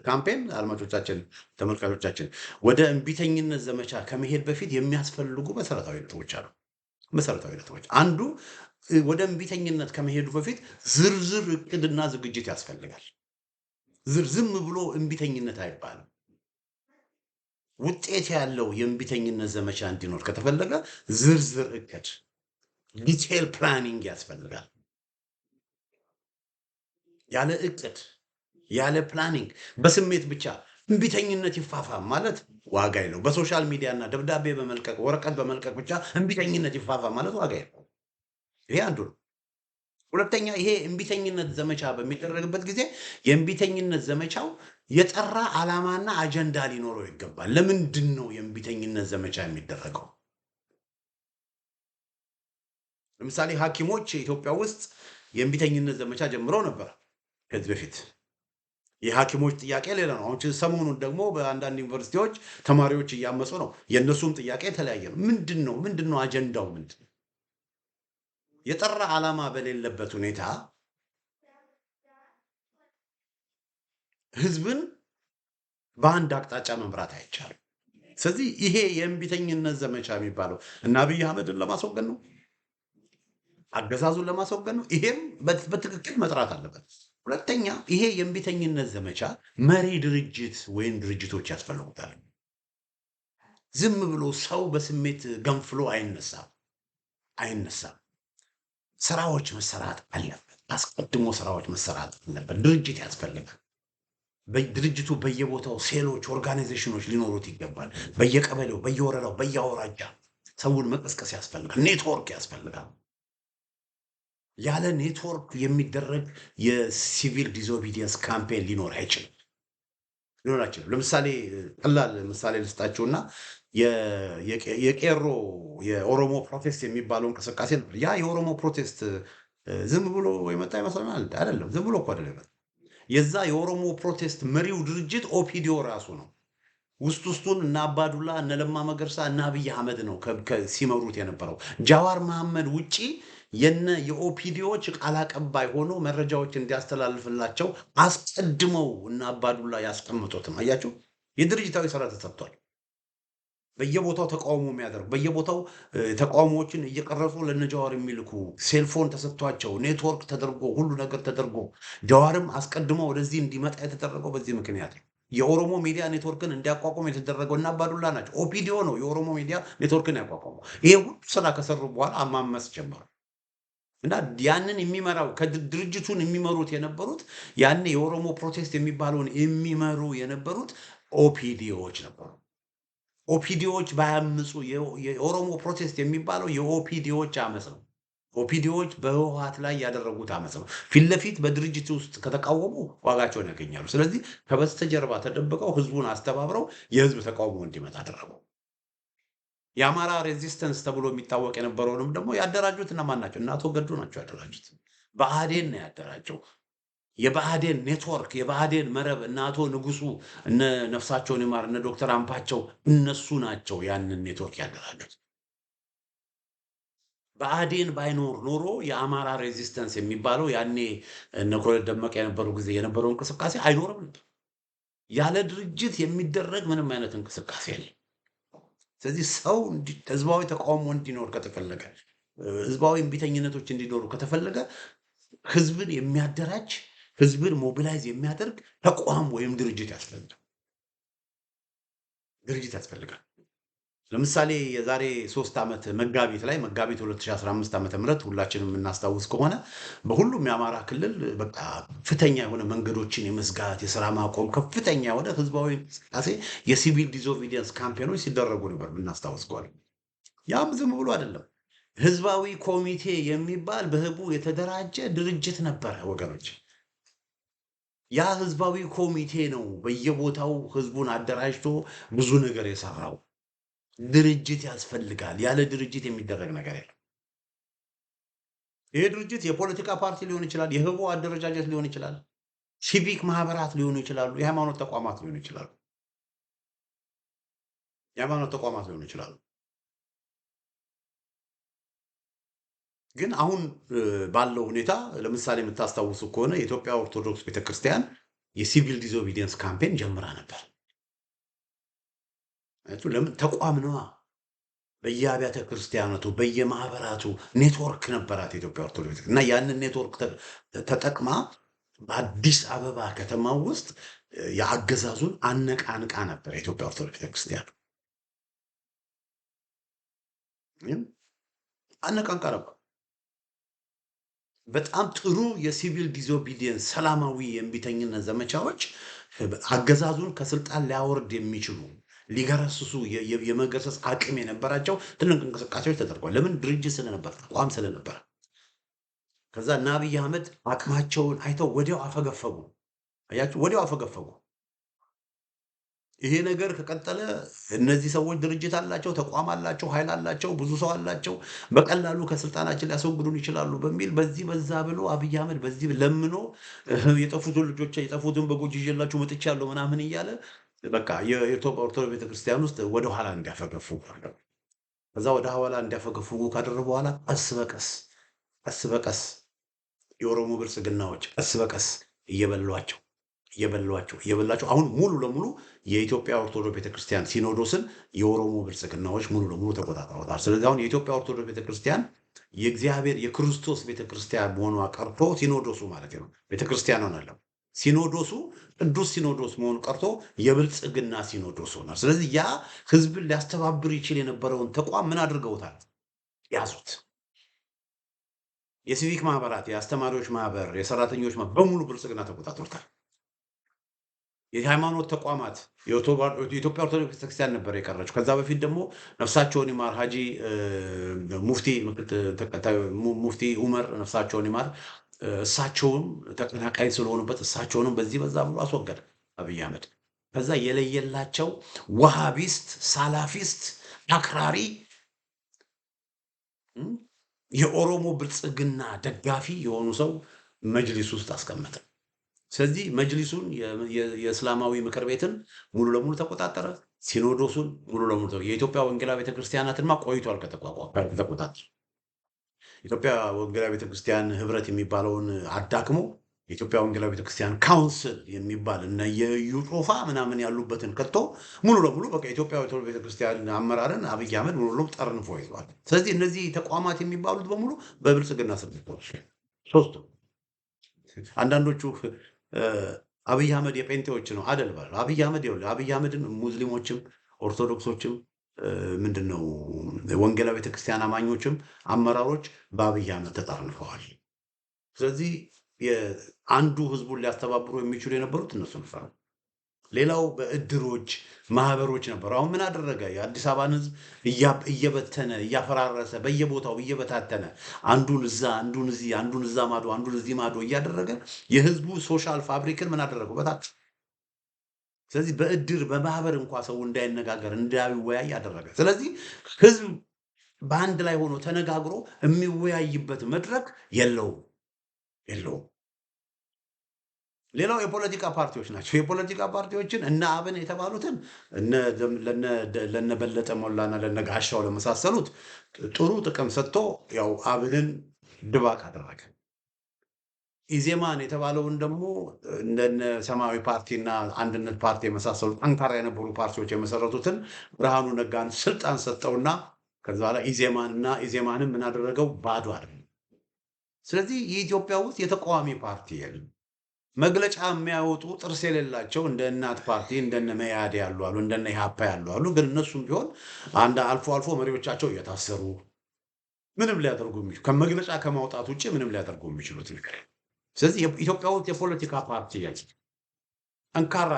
ካምፔን አድማጮቻችን፣ ተመልካቾቻችን ወደ እምቢተኝነት ዘመቻ ከመሄድ በፊት የሚያስፈልጉ መሰረታዊ ነጥቦች አሉ። መሰረታዊ ነጥቦች አንዱ ወደ እምቢተኝነት ከመሄዱ በፊት ዝርዝር እቅድና ዝግጅት ያስፈልጋል። ዝም ብሎ እምቢተኝነት አይባልም። ውጤት ያለው የእምቢተኝነት ዘመቻ እንዲኖር ከተፈለገ ዝርዝር እቅድ ዲቴል ፕላኒንግ ያስፈልጋል። ያለ እቅድ ያለ ፕላኒንግ በስሜት ብቻ እምቢተኝነት ይፋፋም ማለት ዋጋ የለው። በሶሻል ሚዲያ እና ደብዳቤ በመልቀቅ ወረቀት በመልቀቅ ብቻ እምቢተኝነት ይፋፋም ማለት ዋጋ የለው። ይሄ አንዱ ነው። ሁለተኛ፣ ይሄ እምቢተኝነት ዘመቻ በሚደረግበት ጊዜ የእምቢተኝነት ዘመቻው የጠራ ዓላማና አጀንዳ ሊኖረው ይገባል። ለምንድን ነው የእምቢተኝነት ዘመቻ የሚደረገው? ለምሳሌ ሐኪሞች ኢትዮጵያ ውስጥ የእምቢተኝነት ዘመቻ ጀምረው ነበር ከዚህ በፊት። የሐኪሞች ጥያቄ ሌላ ነው። አሁን ሰሞኑን ደግሞ በአንዳንድ ዩኒቨርሲቲዎች ተማሪዎች እያመፁ ነው። የእነሱም ጥያቄ የተለያየ ነው። ምንድን ነው አጀንዳው? ምንድን ነው? የጠራ ዓላማ በሌለበት ሁኔታ ህዝብን በአንድ አቅጣጫ መምራት አይቻልም። ስለዚህ ይሄ የእምቢተኝነት ዘመቻ የሚባለው እና አብይ አህመድን ለማስወገድ ነው፣ አገዛዙን ለማስወገድ ነው። ይሄም በትክክል መጥራት አለበት። ሁለተኛ፣ ይሄ የእምቢተኝነት ዘመቻ መሪ ድርጅት ወይም ድርጅቶች ያስፈልጉታል። ዝም ብሎ ሰው በስሜት ገንፍሎ አይነሳም። ስራዎች መሰራት አለበት። አስቀድሞ ስራዎች መሰራት አለበት። ድርጅት ያስፈልጋል። ድርጅቱ በየቦታው ሴሎች፣ ኦርጋናይዜሽኖች ሊኖሩት ይገባል። በየቀበሌው፣ በየወረዳው፣ በየአውራጃ ሰውን መቀስቀስ ያስፈልጋል። ኔትወርክ ያስፈልጋል። ያለ ኔትወርክ የሚደረግ የሲቪል ዲስኦቢዲየንስ ካምፔን ሊኖር አይችልም። ለምሳሌ ቀላል ምሳሌ ልስጣችሁና የቄሮ የኦሮሞ ፕሮቴስት የሚባለው እንቅስቃሴ ነበር። ያ የኦሮሞ ፕሮቴስት ዝም ብሎ የመጣ ይመስለናል? አይደለም። ዝም ብሎ እኮ አይደለም። የዛ የኦሮሞ ፕሮቴስት መሪው ድርጅት ኦፒዲዮ ራሱ ነው። ውስጡን እነ አባዱላ፣ እነ ለማ መገርሳ፣ እነ አብይ አህመድ ነው ሲመሩት የነበረው። ጃዋር መሐመድ ውጪ የኦፒዲዮች ቃል አቀባይ ሆኖ መረጃዎች እንዲያስተላልፍላቸው አስቀድመው እነ አባዱላ ያስቀምጡትም። አያችሁ፣ የድርጅታዊ ስራ ተሰጥቷል። በየቦታው ተቃውሞ የሚያደርጉ በየቦታው ተቃውሞዎችን እየቀረጹ ለነጃዋር የሚልኩ ሴልፎን ተሰጥቷቸው ኔትወርክ ተደርጎ ሁሉ ነገር ተደርጎ ጃዋርም አስቀድሞ ወደዚህ እንዲመጣ የተደረገው በዚህ ምክንያት ነው። የኦሮሞ ሚዲያ ኔትወርክን እንዲያቋቁም የተደረገው እና አባዱላ ናቸው። ኦፒዲዮ ነው የኦሮሞ ሚዲያ ኔትወርክን ያቋቋሙ። ይሄ ሁሉ ስራ ከሰሩ በኋላ አማመስ ጀመሩ እና ያንን የሚመራው ድርጅቱን የሚመሩት የነበሩት ያኔ የኦሮሞ ፕሮቴስት የሚባለውን የሚመሩ የነበሩት ኦፒዲዮዎች ነበሩ። ኦፒዲዮዎች ባያምፁ የኦሮሞ ፕሮቴስት የሚባለው የኦፒዲዮዎች አመፅ ነው። ኦፒዲዮዎች በህወሓት ላይ ያደረጉት አመፅ ነው። ፊት ለፊት በድርጅት ውስጥ ከተቃወሙ ዋጋቸውን ያገኛሉ። ስለዚህ ከበስተጀርባ ተደብቀው ህዝቡን አስተባብረው የህዝብ ተቃውሞ እንዲመጣ አደረጉ። የአማራ ሬዚስተንስ ተብሎ የሚታወቅ የነበረውንም ደግሞ ያደራጁት እነማን ናቸው? እነ አቶ ገዱ ናቸው ያደራጁት። ብአዴን ነው ያደራጀው። የብአዴን ኔትወርክ፣ የብአዴን መረብ እነ አቶ ንጉሱ፣ እነ ነፍሳቸውን ይማር፣ እነ ዶክተር አምባቸው እነሱ ናቸው ያንን ኔትወርክ ያደራጁት። ብአዴን ባይኖር ኖሮ የአማራ ሬዚስተንስ የሚባለው ያኔ እነ ኮሎኔል ደመቀ የነበሩ ጊዜ የነበረው እንቅስቃሴ አይኖርም ነበር። ያለ ድርጅት የሚደረግ ምንም አይነት እንቅስቃሴ የለም። ስለዚህ ሰው ህዝባዊ ተቃውሞ እንዲኖር ከተፈለገ ህዝባዊ እምቢተኝነቶች እንዲኖሩ ከተፈለገ ህዝብን የሚያደራጅ ህዝብን ሞቢላይዝ የሚያደርግ ተቋም ወይም ድርጅት ያስፈልጋል። ለምሳሌ የዛሬ 3 ዓመት መጋቢት 2015 ዓ.ም ሁላችንም የምናስታውስ ከሆነ በሁሉም የአማራ ክልል በቃ ከፍተኛ የሆነ መንገዶችን የመዝጋት የስራ ማቆም ከፍተኛ የሆነ ህዝባዊ እንቅስቃሴ የሲቪል ዲስኦቢዲየንስ ካምፔኖች ሲደረጉ ነበር የምናስታውስ ከሆነ። ያም ዝም ብሎ አይደለም። ህዝባዊ ኮሚቴ የሚባል በህቡ የተደራጀ ድርጅት ነበረ ወገኖች። ያ ህዝባዊ ኮሚቴ ነው በየቦታው ህዝቡን አደራጅቶ ብዙ ነገር የሰራው። ድርጅት ያስፈልጋል። ያለ ድርጅት የሚደረግ ነገር የለም። ይሄ ድርጅት የፖለቲካ ፓርቲ ሊሆን ይችላል፣ የህቡ አደረጃጀት ሊሆን ይችላል፣ ሲቪክ ማህበራት ሊሆኑ ይችላሉ፣ የሃይማኖት ተቋማት ሊሆኑ ይችላሉ። ግን አሁን ባለው ሁኔታ ለምሳሌ የምታስታውሱ ከሆነ የኢትዮጵያ ኦርቶዶክስ ቤተክርስቲያን የሲቪል ዲስኦቢዲየንስ ካምፔን ጀምራ ነበር። ለምን? ተቋም ነዋ። በየአብያተ ክርስቲያናቱ በየማህበራቱ ኔትወርክ ነበራት የኢትዮጵያ ኦርቶዶክስ እና ያንን ኔትወርክ ተጠቅማ በአዲስ አበባ ከተማ ውስጥ የአገዛዙን አነቃንቃ ነበር የኢትዮጵያ ኦርቶዶክስ ቤተክርስቲያን አነቃንቃ ነበር። በጣም ጥሩ የሲቪል ዲስኦቢዲየንስ ሰላማዊ የእምቢተኝነት ዘመቻዎች አገዛዙን ከስልጣን ሊያወርድ የሚችሉ ሊገረስሱ የመገሰጽ አቅም የነበራቸው ትልቅ እንቅስቃሴዎች ተደርጓል። ለምን? ድርጅት ስለነበር፣ ተቋም ስለነበር። ከዛ እና አብይ አህመድ አቅማቸውን አይተው ወዲያው አፈገፈጉ። አያችሁ፣ ወዲያው አፈገፈጉ። ይሄ ነገር ከቀጠለ እነዚህ ሰዎች ድርጅት አላቸው፣ ተቋም አላቸው፣ ኃይል አላቸው፣ ብዙ ሰው አላቸው፣ በቀላሉ ከስልጣናችን ሊያስወግዱን ይችላሉ በሚል በዚህ በዛ ብሎ አብይ አህመድ በዚህ ለምኖ የጠፉትን ልጆች የጠፉትን በጎች ይዤላችሁ መጥቻለሁ ምናምን እያለ በቃ የኢትዮጵያ ኦርቶዶክስ ቤተክርስቲያን ውስጥ ወደኋላ እንዲያፈገፍጉ ከዛ ወደ ኋላ እንዲያፈገፍጉ ካደረጉ በኋላ ቀስ በቀስ የኦሮሞ ብልጽግናዎች ቀስ በቀስ እየበሏቸው አሁን ሙሉ ለሙሉ የኢትዮጵያ ኦርቶዶክስ ቤተክርስቲያን ሲኖዶስን የኦሮሞ ብልጽግናዎች ሙሉ ለሙሉ ተቆጣጥረውታል። ስለዚህ አሁን የኢትዮጵያ ኦርቶዶክስ ቤተክርስቲያን የእግዚአብሔር የክርስቶስ ቤተክርስቲያን መሆኗ ቀርቶ ሲኖዶሱ ማለት ነው ቤተክርስቲያን ሆናለሁ ሲኖዶሱ ቅዱስ ሲኖዶስ መሆኑ ቀርቶ የብልጽግና ሲኖዶስ ሆኗል። ስለዚህ ያ ህዝብን ሊያስተባብር ይችል የነበረውን ተቋም ምን አድርገውታል? ያዙት። የሲቪክ ማህበራት፣ የአስተማሪዎች ማህበር፣ የሰራተኞች ማህበር በሙሉ ብልጽግና ተቆጣጥሮታል። የሃይማኖት ተቋማት የኢትዮጵያ ኦርቶዶክስ ቤተክርስቲያን ነበር የቀረችው። ከዛ በፊት ደግሞ ነፍሳቸውን ይማር ሀጂ ሙፍቲ ኡመር ነፍሳቸውን ይማር እሳቸውም ተቀናቃይ ስለሆኑበት እሳቸውንም በዚህ በዛ ብሎ አስወገደ አብይ አህመድ። ከዛ የለየላቸው ዋሃቢስት፣ ሳላፊስት፣ አክራሪ የኦሮሞ ብልጽግና ደጋፊ የሆኑ ሰው መጅሊስ ውስጥ አስቀመጠ። ስለዚህ መጅሊሱን የእስላማዊ ምክር ቤትን ሙሉ ለሙሉ ተቆጣጠረ። ሲኖዶሱን ሙሉ ለሙሉ የኢትዮጵያ ወንጌላዊ ቤተክርስቲያናትንማ ቆይቷል ከተቆጣጠረ። ኢትዮጵያ ወንጌላዊ ቤተክርስቲያን ህብረት የሚባለውን አዳክሞ የኢትዮጵያ ወንጌላዊ ቤተክርስቲያን ካውንስል የሚባል እና የዩ ጮፋ ምናምን ያሉበትን ከቶ ሙሉ ለሙሉ በቃ የኢትዮጵያ ኦርቶዶክስ ቤተክርስቲያን አመራርን አብይ አህመድ ሙሉ ለሙሉ ጠርንፎ ይዟል። ስለዚህ እነዚህ ተቋማት የሚባሉት በሙሉ በብልጽግና ስር ሶስቱ አንዳንዶቹ አብይ አህመድ የጴንጤዎች ነው አደልባል። አብይ አህመድን ሙስሊሞችም ኦርቶዶክሶችም ምንድነው ወንጌላዊ ቤተክርስቲያን አማኞችም አመራሮች በአብይ አህመድ ተጠርንፈዋል። ስለዚህ አንዱ ህዝቡን ሊያስተባብሩ የሚችሉ የነበሩት እነሱ ነበር። ሌላው በእድሮች ማህበሮች ነበሩ። አሁን ምን አደረገ? የአዲስ አበባን ህዝብ እየበተነ እያፈራረሰ በየቦታው እየበታተነ አንዱን እዛ አንዱን እዚህ አንዱን እዛ ማዶ አንዱን እዚህ ማዶ እያደረገ የህዝቡ ሶሻል ፋብሪክን ምን አደረገው? በታች። ስለዚህ በእድር በማህበር እንኳ ሰው እንዳይነጋገር እንዳይወያይ አደረገ። ስለዚህ ህዝብ በአንድ ላይ ሆኖ ተነጋግሮ የሚወያይበት መድረክ የለውም። ሌላው የፖለቲካ ፓርቲዎች ናቸው። የፖለቲካ ፓርቲዎችን እነ አብን የተባሉትን ለነበለጠ ሞላና ለነጋሻው ለመሳሰሉት ጥሩ ጥቅም ሰጥቶ ያው አብንን ድባቅ አደረገ። ኢዜማን የተባለውን ደግሞ እንደነ ሰማያዊ ፓርቲና አንድነት ፓርቲ የመሳሰሉ ጠንካራ የነበሩ ፓርቲዎች የመሰረቱትን ብርሃኑ ነጋን ስልጣን ሰጠውና ከዛ በኋላ ኢዜማንም ምን አደረገው? ባዶ አደረገው። ስለዚህ የኢትዮጵያ ውስጥ የተቃዋሚ ፓርቲ የለም። መግለጫ የሚያወጡ ጥርስ የሌላቸው እንደ እናት ፓርቲ እንደነ መያድ ያሉ አሉ፣ እንደነ ኢህአፓ ያሉ አሉ። ግን እነሱም ቢሆን አልፎ አልፎ መሪዎቻቸው እየታሰሩ ምንም ሊያደርጉ ከመግለጫ ከማውጣት ውጭ ምንም ሊያደርጉ የሚችሉት ነገር። ስለዚህ ኢትዮጵያ ውስጥ የፖለቲካ ፓርቲ ጠንካራ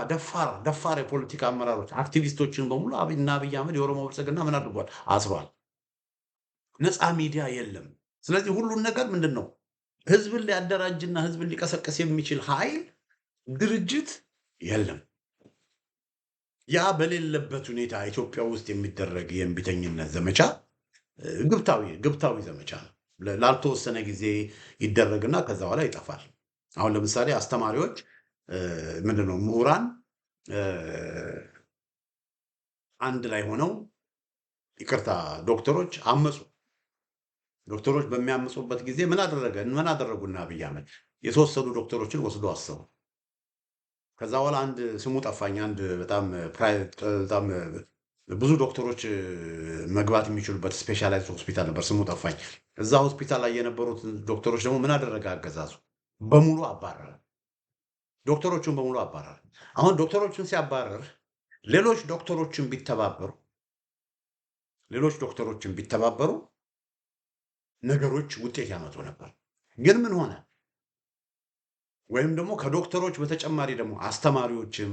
ደፋር የፖለቲካ አመራሮች አክቲቪስቶችን በሙሉ እና አብይ አህመድ የኦሮሞ ብልጽግና ምን አድርጓል? አስሯል። ነፃ ሚዲያ የለም። ስለዚህ ሁሉን ነገር ምንድን ነው ህዝብን ሊያደራጅና ህዝብን ሊቀሰቀስ የሚችል ኃይል ድርጅት የለም። ያ በሌለበት ሁኔታ ኢትዮጵያ ውስጥ የሚደረግ የእምቢተኝነት ዘመቻ ግብታዊ ዘመቻ ነው። ላልተወሰነ ጊዜ ይደረግና ከዛ በኋላ ይጠፋል። አሁን ለምሳሌ አስተማሪዎች ምንድነው ምሁራን አንድ ላይ ሆነው ይቅርታ ዶክተሮች አመፁ። ዶክተሮች በሚያምፁበት ጊዜ ምን አደረጉና አብይ አህመድ የተወሰኑ ዶክተሮችን ወስዶ አሰሩ። ከዛ በኋላ አንድ ስሙ ጠፋኝ፣ አንድ በጣም ብዙ ዶክተሮች መግባት የሚችሉበት ስፔሻላይዝድ ሆስፒታል ነበር፣ ስሙ ጠፋኝ። እዛ ሆስፒታል ላይ የነበሩት ዶክተሮች ደግሞ ምን አደረገ? አገዛዙ በሙሉ አባረረ። ዶክተሮቹን በሙሉ አባረረ። አሁን ዶክተሮቹን ሲያባረር ሌሎች ዶክተሮችን ቢተባበሩ ነገሮች ውጤት ያመጡ ነበር። ግን ምን ሆነ? ወይም ደግሞ ከዶክተሮች በተጨማሪ ደግሞ አስተማሪዎችም፣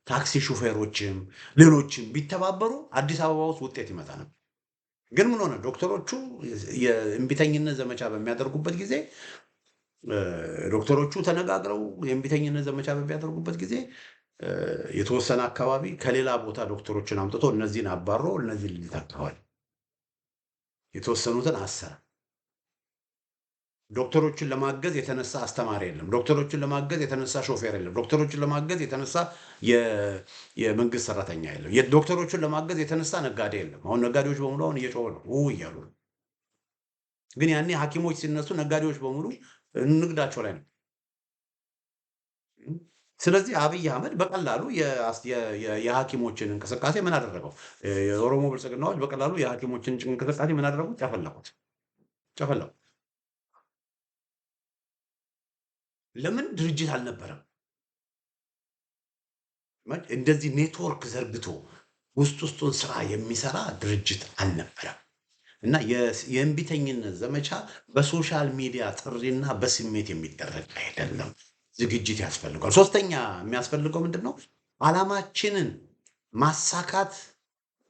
ታክሲ ሹፌሮችም፣ ሌሎችም ቢተባበሩ አዲስ አበባ ውስጥ ውጤት ይመጣ ነበር። ግን ምን ሆነ? ዶክተሮቹ የእምቢተኝነት ዘመቻ በሚያደርጉበት ጊዜ ዶክተሮቹ ተነጋግረው የእምቢተኝነት ዘመቻ በሚያደርጉበት ጊዜ የተወሰነ አካባቢ ከሌላ ቦታ ዶክተሮችን አምጥቶ እነዚህን አባሮ እነዚህን ሊተካዋል፣ የተወሰኑትን አሰረ። ዶክተሮችን ለማገዝ የተነሳ አስተማሪ የለም። ዶክተሮችን ለማገዝ የተነሳ ሾፌር የለም። ዶክተሮችን ለማገዝ የተነሳ የመንግስት ሰራተኛ የለም። ዶክተሮችን ለማገዝ የተነሳ ነጋዴ የለም። አሁን ነጋዴዎች በሙሉ አሁን እየጮሁ ነው እያሉ ነው። ግን ያኔ ሐኪሞች ሲነሱ ነጋዴዎች በሙሉ ንግዳቸው ላይ ነው። ስለዚህ አብይ አህመድ በቀላሉ የሐኪሞችን እንቅስቃሴ ምን አደረገው? የኦሮሞ ብልጽግናዎች በቀላሉ የሐኪሞችን እንቅስቃሴ ምን አደረጉት? ጨፈለቁት። ለምን ድርጅት አልነበረም? እንደዚህ ኔትወርክ ዘርግቶ ውስጡን ስራ የሚሰራ ድርጅት አልነበረም። እና የእምቢተኝነት ዘመቻ በሶሻል ሚዲያ ጥሪና በስሜት የሚደረግ አይደለም። ዝግጅት ያስፈልገዋል። ሶስተኛ የሚያስፈልገው ምንድን ነው? ዓላማችንን ማሳካት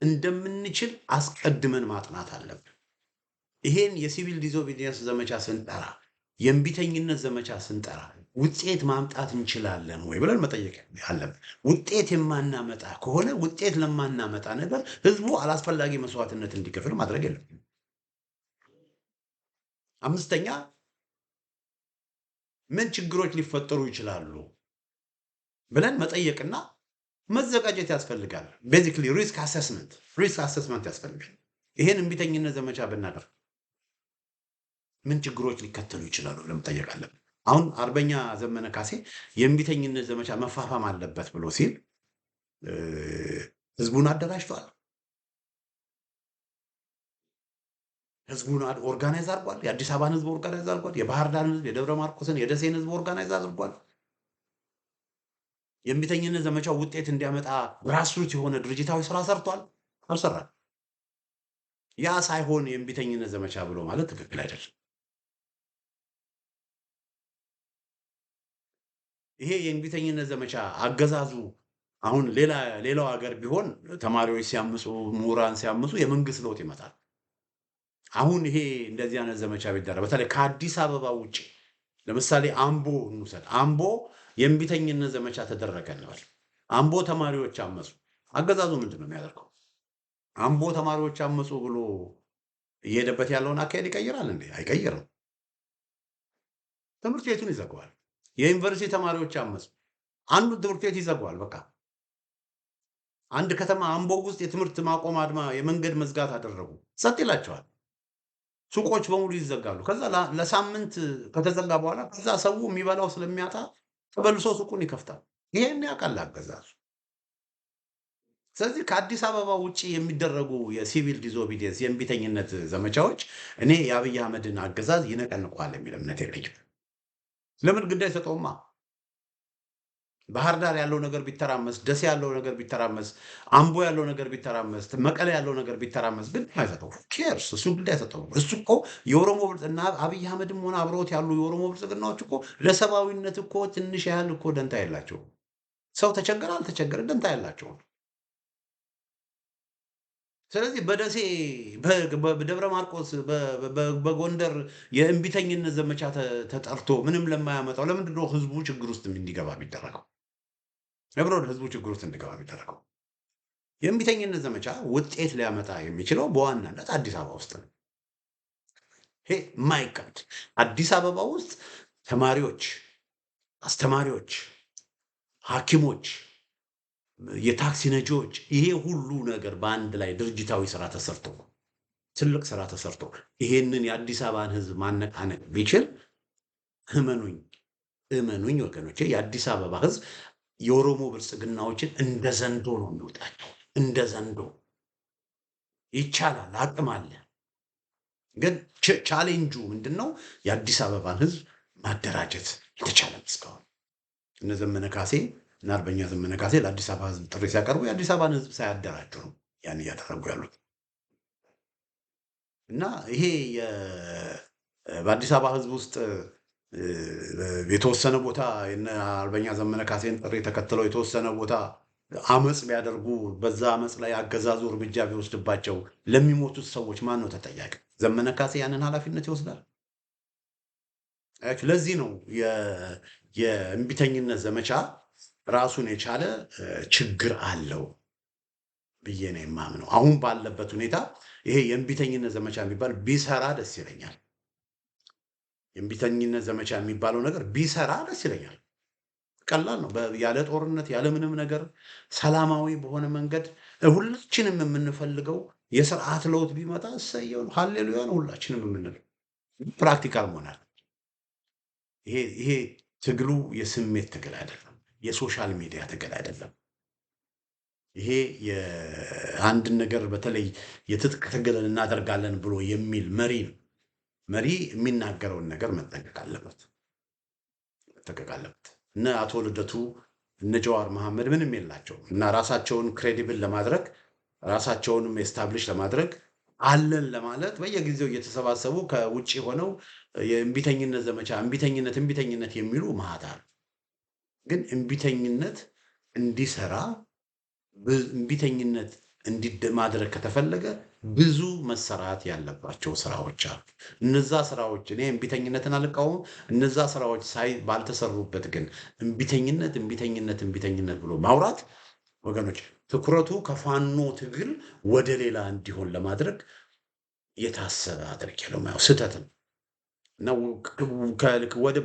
እንደምንችል አስቀድመን ማጥናት አለብን። ይሄን የሲቪል ዲስኦቢዲየንስ ዘመቻ ስንጠራ፣ የእምቢተኝነት ዘመቻ ስንጠራ ውጤት ማምጣት እንችላለን ወይ ብለን መጠየቅ አለብን። ውጤት የማናመጣ ከሆነ ውጤት ለማናመጣ ነገር ህዝቡ አላስፈላጊ መስዋዕትነት እንዲከፍል ማድረግ የለብንም። አምስተኛ ምን ችግሮች ሊፈጠሩ ይችላሉ ብለን መጠየቅና መዘጋጀት ያስፈልጋል። ቤዚክሊ ሪስክ አሰስመንት ያስፈልጋል። ይሄን እምቢተኝነት ዘመቻ ብናደርግ ምን ችግሮች ሊከተሉ ይችላሉ ብለን መጠየቅ አለብን። አሁን አርበኛ ዘመነ ካሴ የእምቢተኝነት ዘመቻ መፋፋም አለበት ብሎ ሲል ህዝቡን አደራጅቷል። ህዝቡን ኦርጋናይዝ አድርጓል። የአዲስ አበባን ህዝብ ኦርጋናይዝ አድርጓል። የባህር ዳርን ህዝብ፣ የደብረ ማርቆስን፣ የደሴን ህዝብ ኦርጋናይዝ አድርጓል። የእምቢተኝነት ዘመቻው ውጤት እንዲያመጣ ግራስሩት የሆነ ድርጅታዊ ስራ ሰርቷል? አልሰራም። ያ ሳይሆን የእምቢተኝነት ዘመቻ ብሎ ማለት ትክክል አይደለም። ይሄ የእምቢተኝነት ዘመቻ አገዛዙ አሁን ሌላው ሀገር ቢሆን ተማሪዎች ሲያምፁ፣ ምሁራን ሲያምፁ የመንግስት ለውጥ ይመጣል። አሁን ይሄ እንደዚህ አይነት ዘመቻ ቢደረግ በተለይ ከአዲስ አበባ ውጭ ለምሳሌ አምቦ እንውሰድ። አምቦ የእምቢተኝነት ዘመቻ ተደረገ እንበል። አምቦ ተማሪዎች አመፁ። አገዛዙ ምንድን ነው የሚያደርገው? አምቦ ተማሪዎች አመፁ ብሎ እየሄደበት ያለውን አካሄድ ይቀይራል እንዴ? አይቀይርም። ትምህርት ቤቱን ይዘጋዋል። የዩኒቨርሲቲ ተማሪዎች አመፁ፣ አንዱን ትምህርት ቤት ይዘጋዋል። በቃ አንድ ከተማ አምቦ ውስጥ የትምህርት ማቆም አድማ፣ የመንገድ መዝጋት አደረጉ። ጸጥ ይላቸዋል። ሱቆች በሙሉ ይዘጋሉ። ከዛ ለሳምንት ከተዘጋ በኋላ ከዛ ሰው የሚበላው ስለሚያጣ ተበልሶ ሱቁን ይከፍታል። ይሄን ያውቃል አገዛዙ። ስለዚህ ከአዲስ አበባ ውጭ የሚደረጉ የሲቪል ዲስኦቢዲየንስ የእምቢተኝነት ዘመቻዎች እኔ የአብይ አህመድን አገዛዝ ይነቀንቋል የሚል እምነት የለኝም። ለምን ግድ አይሰጠውማ? ባህር ዳር ያለው ነገር ቢተራመስ፣ ደሴ ያለው ነገር ቢተራመስ፣ አምቦ ያለው ነገር ቢተራመስ፣ መቀሌ ያለው ነገር ቢተራመስ ግድ አይሰጠው ኬርስ እሱ ግድ አይሰጠው። እሱ እኮ የኦሮሞ ብልጽግና አብይ አህመድም ሆነ አብረውት ያሉ የኦሮሞ ብልጽግናዎች እኮ ለሰብአዊነት እኮ ትንሽ ያህል እኮ ደንታ የላቸው። ሰው ተቸገረ አልተቸገረ ደንታ ያላቸው። ስለዚህ በደሴ በደብረ ማርቆስ በጎንደር የእምቢተኝነት ዘመቻ ተጠርቶ ምንም ለማያመጣው ለምንድን ነው ህዝቡ ችግር ውስጥ እንዲገባ የሚደረገው? ለምንድን ህዝቡ ችግር ውስጥ እንዲገባ የሚደረገው? የእምቢተኝነት ዘመቻ ውጤት ሊያመጣ የሚችለው በዋናነት አዲስ አበባ ውስጥ ነው። ይሄ የማይቀድ አዲስ አበባ ውስጥ ተማሪዎች፣ አስተማሪዎች፣ ሐኪሞች፣ የታክሲ ነጂዎች ይሄ ሁሉ ነገር በአንድ ላይ ድርጅታዊ ስራ ተሰርቶ ትልቅ ስራ ተሰርቶ ይሄንን የአዲስ አበባን ህዝብ ማነቃነቅ ቢችል እመኑኝ ወገኖቼ የአዲስ አበባ ህዝብ የኦሮሞ ብልጽግናዎችን እንደ ዘንዶ ነው የሚወጣቸው። እንደ ዘንዶ ይቻላል፣ አቅም አለ። ግን ቻሌንጁ ምንድነው? የአዲስ አበባን ህዝብ ማደራጀት የተቻለ እስካሁን እነ ዘመነ ካሴ እና አርበኛ ዘመነ ካሴ ለአዲስ አበባ ህዝብ ጥሪ ሲያቀርቡ የአዲስ አበባን ህዝብ ሳያደራጁ ነው ያን እያደረጉ ያሉት። እና ይሄ በአዲስ አበባ ህዝብ ውስጥ የተወሰነ ቦታ የነ አርበኛ ዘመነ ካሴን ጥሪ ተከትለው የተወሰነ ቦታ አመፅ ቢያደርጉ በዛ አመፅ ላይ አገዛዙ እርምጃ ቢወስድባቸው ለሚሞቱት ሰዎች ማን ነው ተጠያቂ? ዘመነ ካሴ ያንን ኃላፊነት ይወስዳል? ለዚህ ነው የእምቢተኝነት ዘመቻ ራሱን የቻለ ችግር አለው ብዬ ነው የማምነው። አሁን ባለበት ሁኔታ ይሄ የእምቢተኝነት ዘመቻ የሚባል ቢሰራ ደስ ይለኛል። የእምቢተኝነት ዘመቻ የሚባለው ነገር ቢሰራ ደስ ይለኛል። ቀላል ነው። ያለ ጦርነት ያለ ምንም ነገር ሰላማዊ በሆነ መንገድ ሁላችንም የምንፈልገው የስርዓት ለውጥ ቢመጣ እሰየው ሃሌሉያ ነው ሁላችንም የምንለው። ፕራክቲካል መሆናል። ይሄ ትግሉ የስሜት ትግል አይደለም። የሶሻል ሚዲያ ትግል አይደለም። ይሄ የአንድን ነገር በተለይ የትጥቅ ትግል እናደርጋለን ብሎ የሚል መሪ የሚናገረውን ነገር መጠንቀቅ አለበት። እነ አቶ ልደቱ እነ ጀዋር መሐመድ ምንም የላቸው እና ራሳቸውን ክሬዲብል ለማድረግ ራሳቸውንም ኤስታብሊሽ ለማድረግ አለን ለማለት በየጊዜው እየተሰባሰቡ ከውጭ ሆነው የእምቢተኝነት ዘመቻ እምቢተኝነት የሚሉ ማህታር ግን እምቢተኝነት እንዲሰራ እምቢተኝነት ማድረግ ከተፈለገ ብዙ መሰራት ያለባቸው ስራዎች አሉ። እነዛ ስራዎች እኔ እምቢተኝነትን አልቃወም። እነዛ ስራዎች ባልተሰሩበት ግን እምቢተኝነት ብሎ ማውራት ወገኖች ትኩረቱ ከፋኖ ትግል ወደ ሌላ እንዲሆን ለማድረግ የታሰበ አድርጌ ነው የማየው። ስህተት ነው እና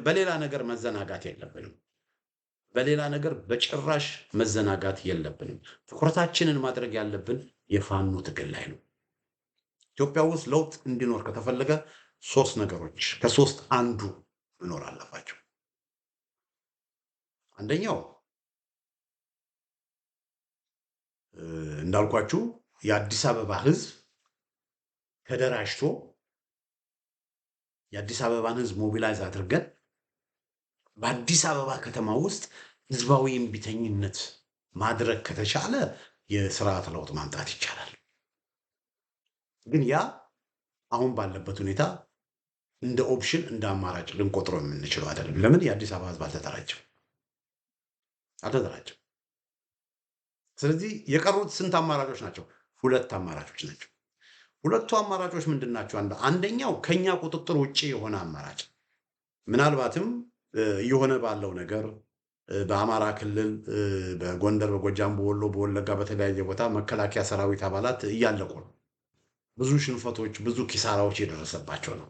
በሌላ ነገር መዘናጋት የለብንም። በሌላ ነገር በጭራሽ መዘናጋት የለብንም። ትኩረታችንን ማድረግ ያለብን የፋኖ ትግል ላይ ነው። ኢትዮጵያ ውስጥ ለውጥ እንዲኖር ከተፈለገ ሶስት ነገሮች ከሶስት አንዱ መኖር አለባቸው። አንደኛው እንዳልኳችሁ የአዲስ አበባ ህዝብ ተደራጅቶ የአዲስ አበባን ህዝብ ሞቢላይዝ አድርገን በአዲስ አበባ ከተማ ውስጥ ህዝባዊ እምቢተኝነት ማድረግ ከተቻለ የስርዓት ለውጥ ማምጣት ይቻላል። ግን ያ አሁን ባለበት ሁኔታ እንደ ኦፕሽን እንደ አማራጭ ልንቆጥረው የምንችለው አይደለም። ለምን? የአዲስ አበባ ህዝብ አልተደራጀም። ስለዚህ የቀሩት ስንት አማራጮች ናቸው? ሁለት አማራጮች ናቸው። ሁለቱ አማራጮች ምንድን ናቸው? አንደኛው ከኛ ቁጥጥር ውጭ የሆነ አማራጭ ምናልባትም እየሆነ ባለው ነገር በአማራ ክልል በጎንደር፣ በጎጃም፣ በወሎ፣ በወለጋ በተለያየ ቦታ መከላከያ ሰራዊት አባላት እያለቁ ነው። ብዙ ሽንፈቶች፣ ብዙ ኪሳራዎች የደረሰባቸው ነው።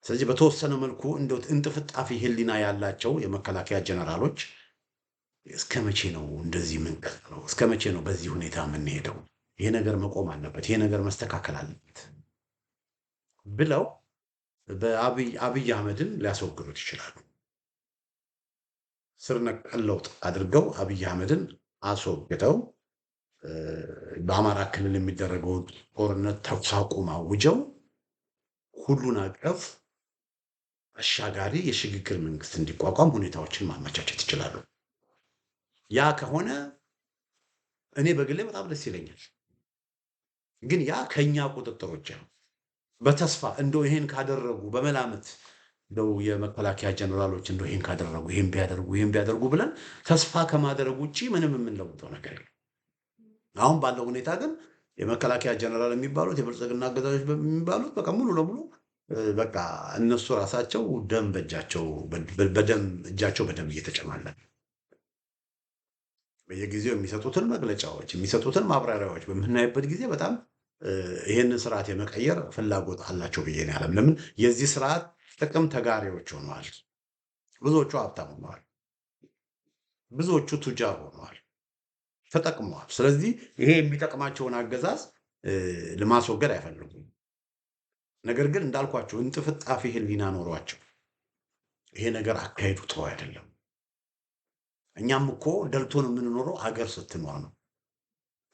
ስለዚህ በተወሰነ መልኩ እንደው እንጥፍጣፊ ህሊና ያላቸው የመከላከያ ጀነራሎች እስከ መቼ ነው እንደዚህ የምንቀጥለው? እስከ መቼ ነው በዚህ ሁኔታ የምንሄደው? ይሄ ነገር መቆም አለበት፣ ይሄ ነገር መስተካከል አለበት ብለው በአብይ አህመድን ሊያስወግዱት ይችላሉ። ስር ነቀል ለውጥ አድርገው አብይ አህመድን አስወግደው በአማራ ክልል የሚደረገውን ጦርነት ተኩስ አቁም አውጀው ሁሉን አቀፍ አሻጋሪ የሽግግር መንግስት እንዲቋቋም ሁኔታዎችን ማመቻቸት ይችላሉ። ያ ከሆነ እኔ በግሌ በጣም ደስ ይለኛል። ግን ያ ከኛ ቁጥጥር ውጭ ነው። በተስፋ እንደው ይሄን ካደረጉ በመላምት እንደው የመከላከያ ጀነራሎች እንደው ይሄን ካደረጉ ይሄን ቢያደርጉ ብለን ተስፋ ከማድረግ ውጭ ምንም የምንለውጠው ነገር የለም። አሁን ባለው ሁኔታ ግን የመከላከያ ጀነራል የሚባሉት የብልጽግና አገዛዞች የሚባሉት በቃ ሙሉ ለሙሉ በቃ እነሱ ራሳቸው ደም በእጃቸው በደም እየተጨማለን በየጊዜው የሚሰጡትን መግለጫዎች የሚሰጡትን ማብራሪያዎች በምናይበት ጊዜ በጣም ይህንን ስርዓት የመቀየር ፍላጎት አላቸው ብዬ ነው ያለም። ለምን የዚህ ስርዓት ጥቅም ተጋሪዎች ሆነዋል። ብዙዎቹ ሀብታም ሆነዋል። ብዙዎቹ ቱጃር ሆነዋል፣ ተጠቅመዋል። ስለዚህ ይሄ የሚጠቅማቸውን አገዛዝ ለማስወገድ አይፈልጉም። ነገር ግን እንዳልኳቸው እንጥፍጣፊ ህሊና ኖሯቸው ይሄ ነገር አካሄዱ ጥሩ አይደለም። እኛም እኮ ደልቶን የምንኖረው አገር ስትኖር ነው።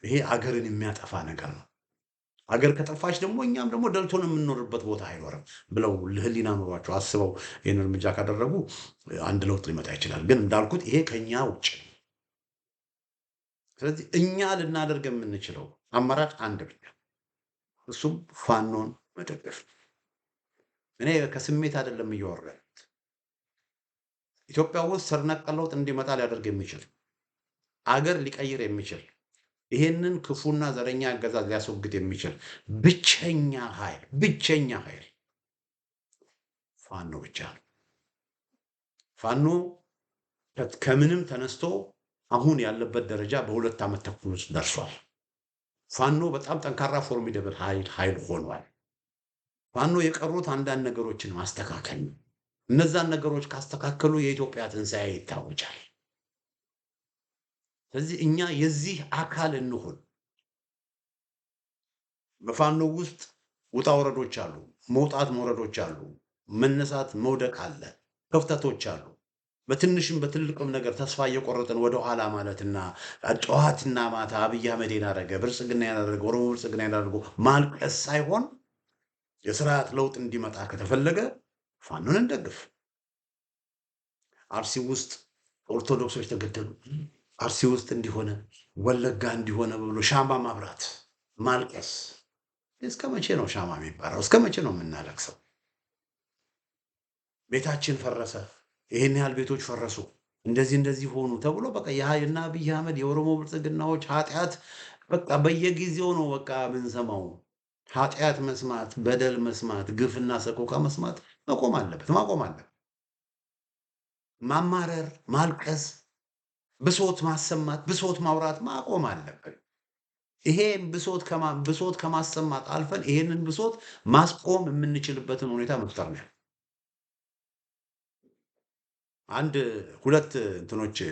ይሄ አገርን የሚያጠፋ ነገር ነው። አገር ከጠፋች ደግሞ እኛም ደግሞ ደልቶን የምንኖርበት ቦታ አይኖርም ብለው ህሊና ኖሯቸው አስበው ይህን እርምጃ ካደረጉ አንድ ለውጥ ሊመጣ ይችላል። ግን እንዳልኩት ይሄ ከኛ ውጭ። ስለዚህ እኛ ልናደርግ የምንችለው አማራጭ አንድ ብቻ፣ እሱም ፋኖን መደገፍ። እኔ ከስሜት አይደለም እያወራሁ ያለሁት። ኢትዮጵያ ውስጥ ስር ነቀል ለውጥ እንዲመጣ ሊያደርግ የሚችል አገር ሊቀይር የሚችል ይሄንን ክፉና ዘረኛ አገዛዝ ሊያስወግድ የሚችል ብቸኛ ኃይል ፋኖ ብቻ ነው። ፋኖ ከምንም ተነስቶ አሁን ያለበት ደረጃ በ2 ዓመት ተኩል ውስጥ ደርሷል። ፋኖ በጣም ጠንካራ ፎርሚደብል ኃይል ሆኗል። ፋኖ የቀሩት አንዳንድ ነገሮችን ማስተካከል ነው። እነዛን ነገሮች ካስተካከሉ የኢትዮጵያ ትንሣኤ ይታወጃል። ስለዚህ እኛ የዚህ አካል እንሁን። በፋኖ ውስጥ ውጣ ወረዶች አሉ፣ መውጣት መውረዶች አሉ፣ መነሳት መውደቅ አለ፣ ክፍተቶች አሉ። በትንሽም በትልቅም ነገር ተስፋ እየቆረጥን ወደኋላ ማለትና ጠዋትና ማታ አብይ አህመድ ያደረገ ብልጽግና ያደረገ ኦሮሞ ብልጽግና ያደረገው ማልቀስ ሳይሆን የስርዓት ለውጥ እንዲመጣ ከተፈለገ ፋኖን እንደግፍ። አርሲ ውስጥ ኦርቶዶክሶች ተገደሉ፣ አርሲ ውስጥ እንዲሆነ ወለጋ እንዲሆነ ብሎ ሻማ ማብራት ማልቀስ። እስከ መቼ ነው ሻማ የሚባለው? እስከ መቼ ነው የምናለቅሰው? ቤታችን ፈረሰ፣ ይህን ያህል ቤቶች ፈረሱ፣ እንደዚህ ሆኑ ተብሎ በቃ የና አብይ አህመድ የኦሮሞ ብልጽግናዎች ኃጢአት በቃ በየጊዜው ነው በቃ ምንሰማው። ኃጢአት መስማት፣ በደል መስማት፣ ግፍና ሰቆቃ መስማት ማቆም አለበት። ማማረር፣ ማልቀስ፣ ብሶት ማሰማት፣ ብሶት ማውራት ማቆም አለበት። ይሄ ብሶት ከማሰማት አልፈን ይሄንን ብሶት ማስቆም የምንችልበትን ሁኔታ መፍጠር ነው።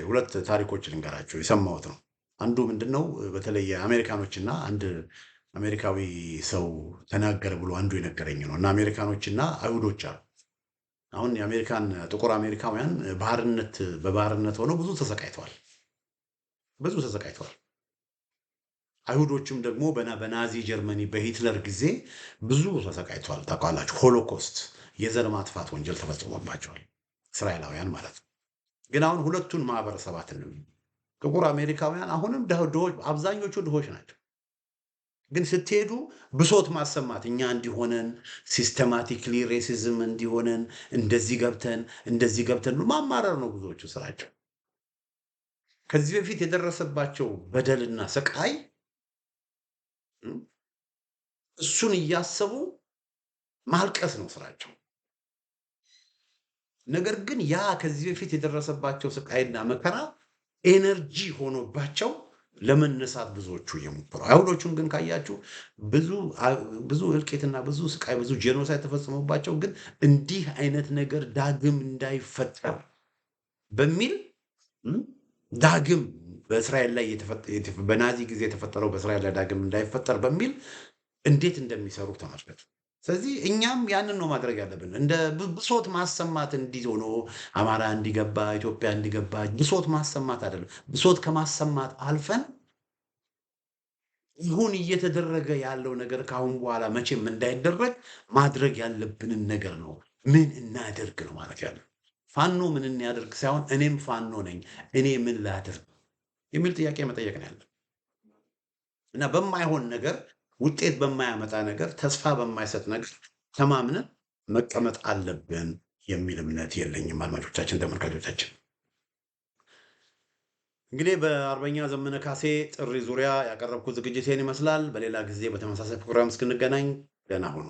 ሁለት ታሪኮች ልንገራቸው፣ የሰማሁት ነው። አንዱ ምንድነው በተለይ አሜሪካኖችና አንድ አሜሪካዊ ሰው ተናገረ ብሎ አንዱ የነገረኝ ነው። እና አሜሪካኖችና አይሁዶች አሉ። አሁን የአሜሪካን ጥቁር አሜሪካውያን በባርነት ሆነው ብዙ ተሰቃይተዋል። አይሁዶችም ደግሞ በናዚ ጀርመኒ በሂትለር ጊዜ ብዙ ተሰቃይተዋል። ታውቃላችሁ፣ ሆሎኮስት የዘር ማጥፋት ወንጀል ተፈጽሞባቸዋል፣ እስራኤላውያን ማለት ነው። ግን አሁን ሁለቱን ማህበረሰባትን ጥቁር አሜሪካውያን አሁንም አብዛኞቹ ድሆች ናቸው። ግን ስትሄዱ ብሶት ማሰማት እኛ እንዲሆነን ሲስተማቲክሊ ሬሲዝም እንዲሆነን እንደዚህ ገብተን ማማረር ነው ብዙዎቹ ስራቸው። ከዚህ በፊት የደረሰባቸው በደልና ስቃይ እሱን እያሰቡ ማልቀስ ነው ስራቸው። ነገር ግን ያ ከዚህ በፊት የደረሰባቸው ስቃይና መከራ ኤነርጂ ሆኖባቸው ለመነሳት ብዙዎቹ እየሞከሩ፣ አይሁዶቹን ግን ካያችሁ ብዙ እልቂትና ብዙ ስቃይ ብዙ ጄኖሳይድ ተፈጽሞባቸው ግን እንዲህ አይነት ነገር ዳግም እንዳይፈጠር በሚል ዳግም በእስራኤል ላይ በናዚ ጊዜ የተፈጠረው በእስራኤል ላይ ዳግም እንዳይፈጠር በሚል እንዴት እንደሚሰሩ ተመልከቱ። ስለዚህ እኛም ያንን ነው ማድረግ ያለብን። እንደ ብሶት ማሰማት እንዲሆነ አማራ እንዲገባ ኢትዮጵያ እንዲገባ ብሶት ማሰማት አይደለም። ብሶት ከማሰማት አልፈን ይሁን እየተደረገ ያለው ነገር ከአሁን በኋላ መቼም እንዳይደረግ ማድረግ ያለብንን ነገር ነው። ምን እናደርግ ነው ማለት ያለ ፋኖ ምን እናያደርግ ሳይሆን እኔም ፋኖ ነኝ፣ እኔ ምን ላድርግ የሚል ጥያቄ መጠየቅ ነው ያለ እና በማይሆን ነገር ውጤት በማያመጣ ነገር ተስፋ በማይሰጥ ነገር ተማምነን መቀመጥ አለብን የሚል እምነት የለኝም። አድማጮቻችን፣ ተመልካቾቻችን እንግዲህ በአርበኛ ዘመነ ካሴ ጥሪ ዙሪያ ያቀረብኩት ዝግጅት ይህን ይመስላል። በሌላ ጊዜ በተመሳሳይ ፕሮግራም እስክንገናኝ ደህና ሁኑ።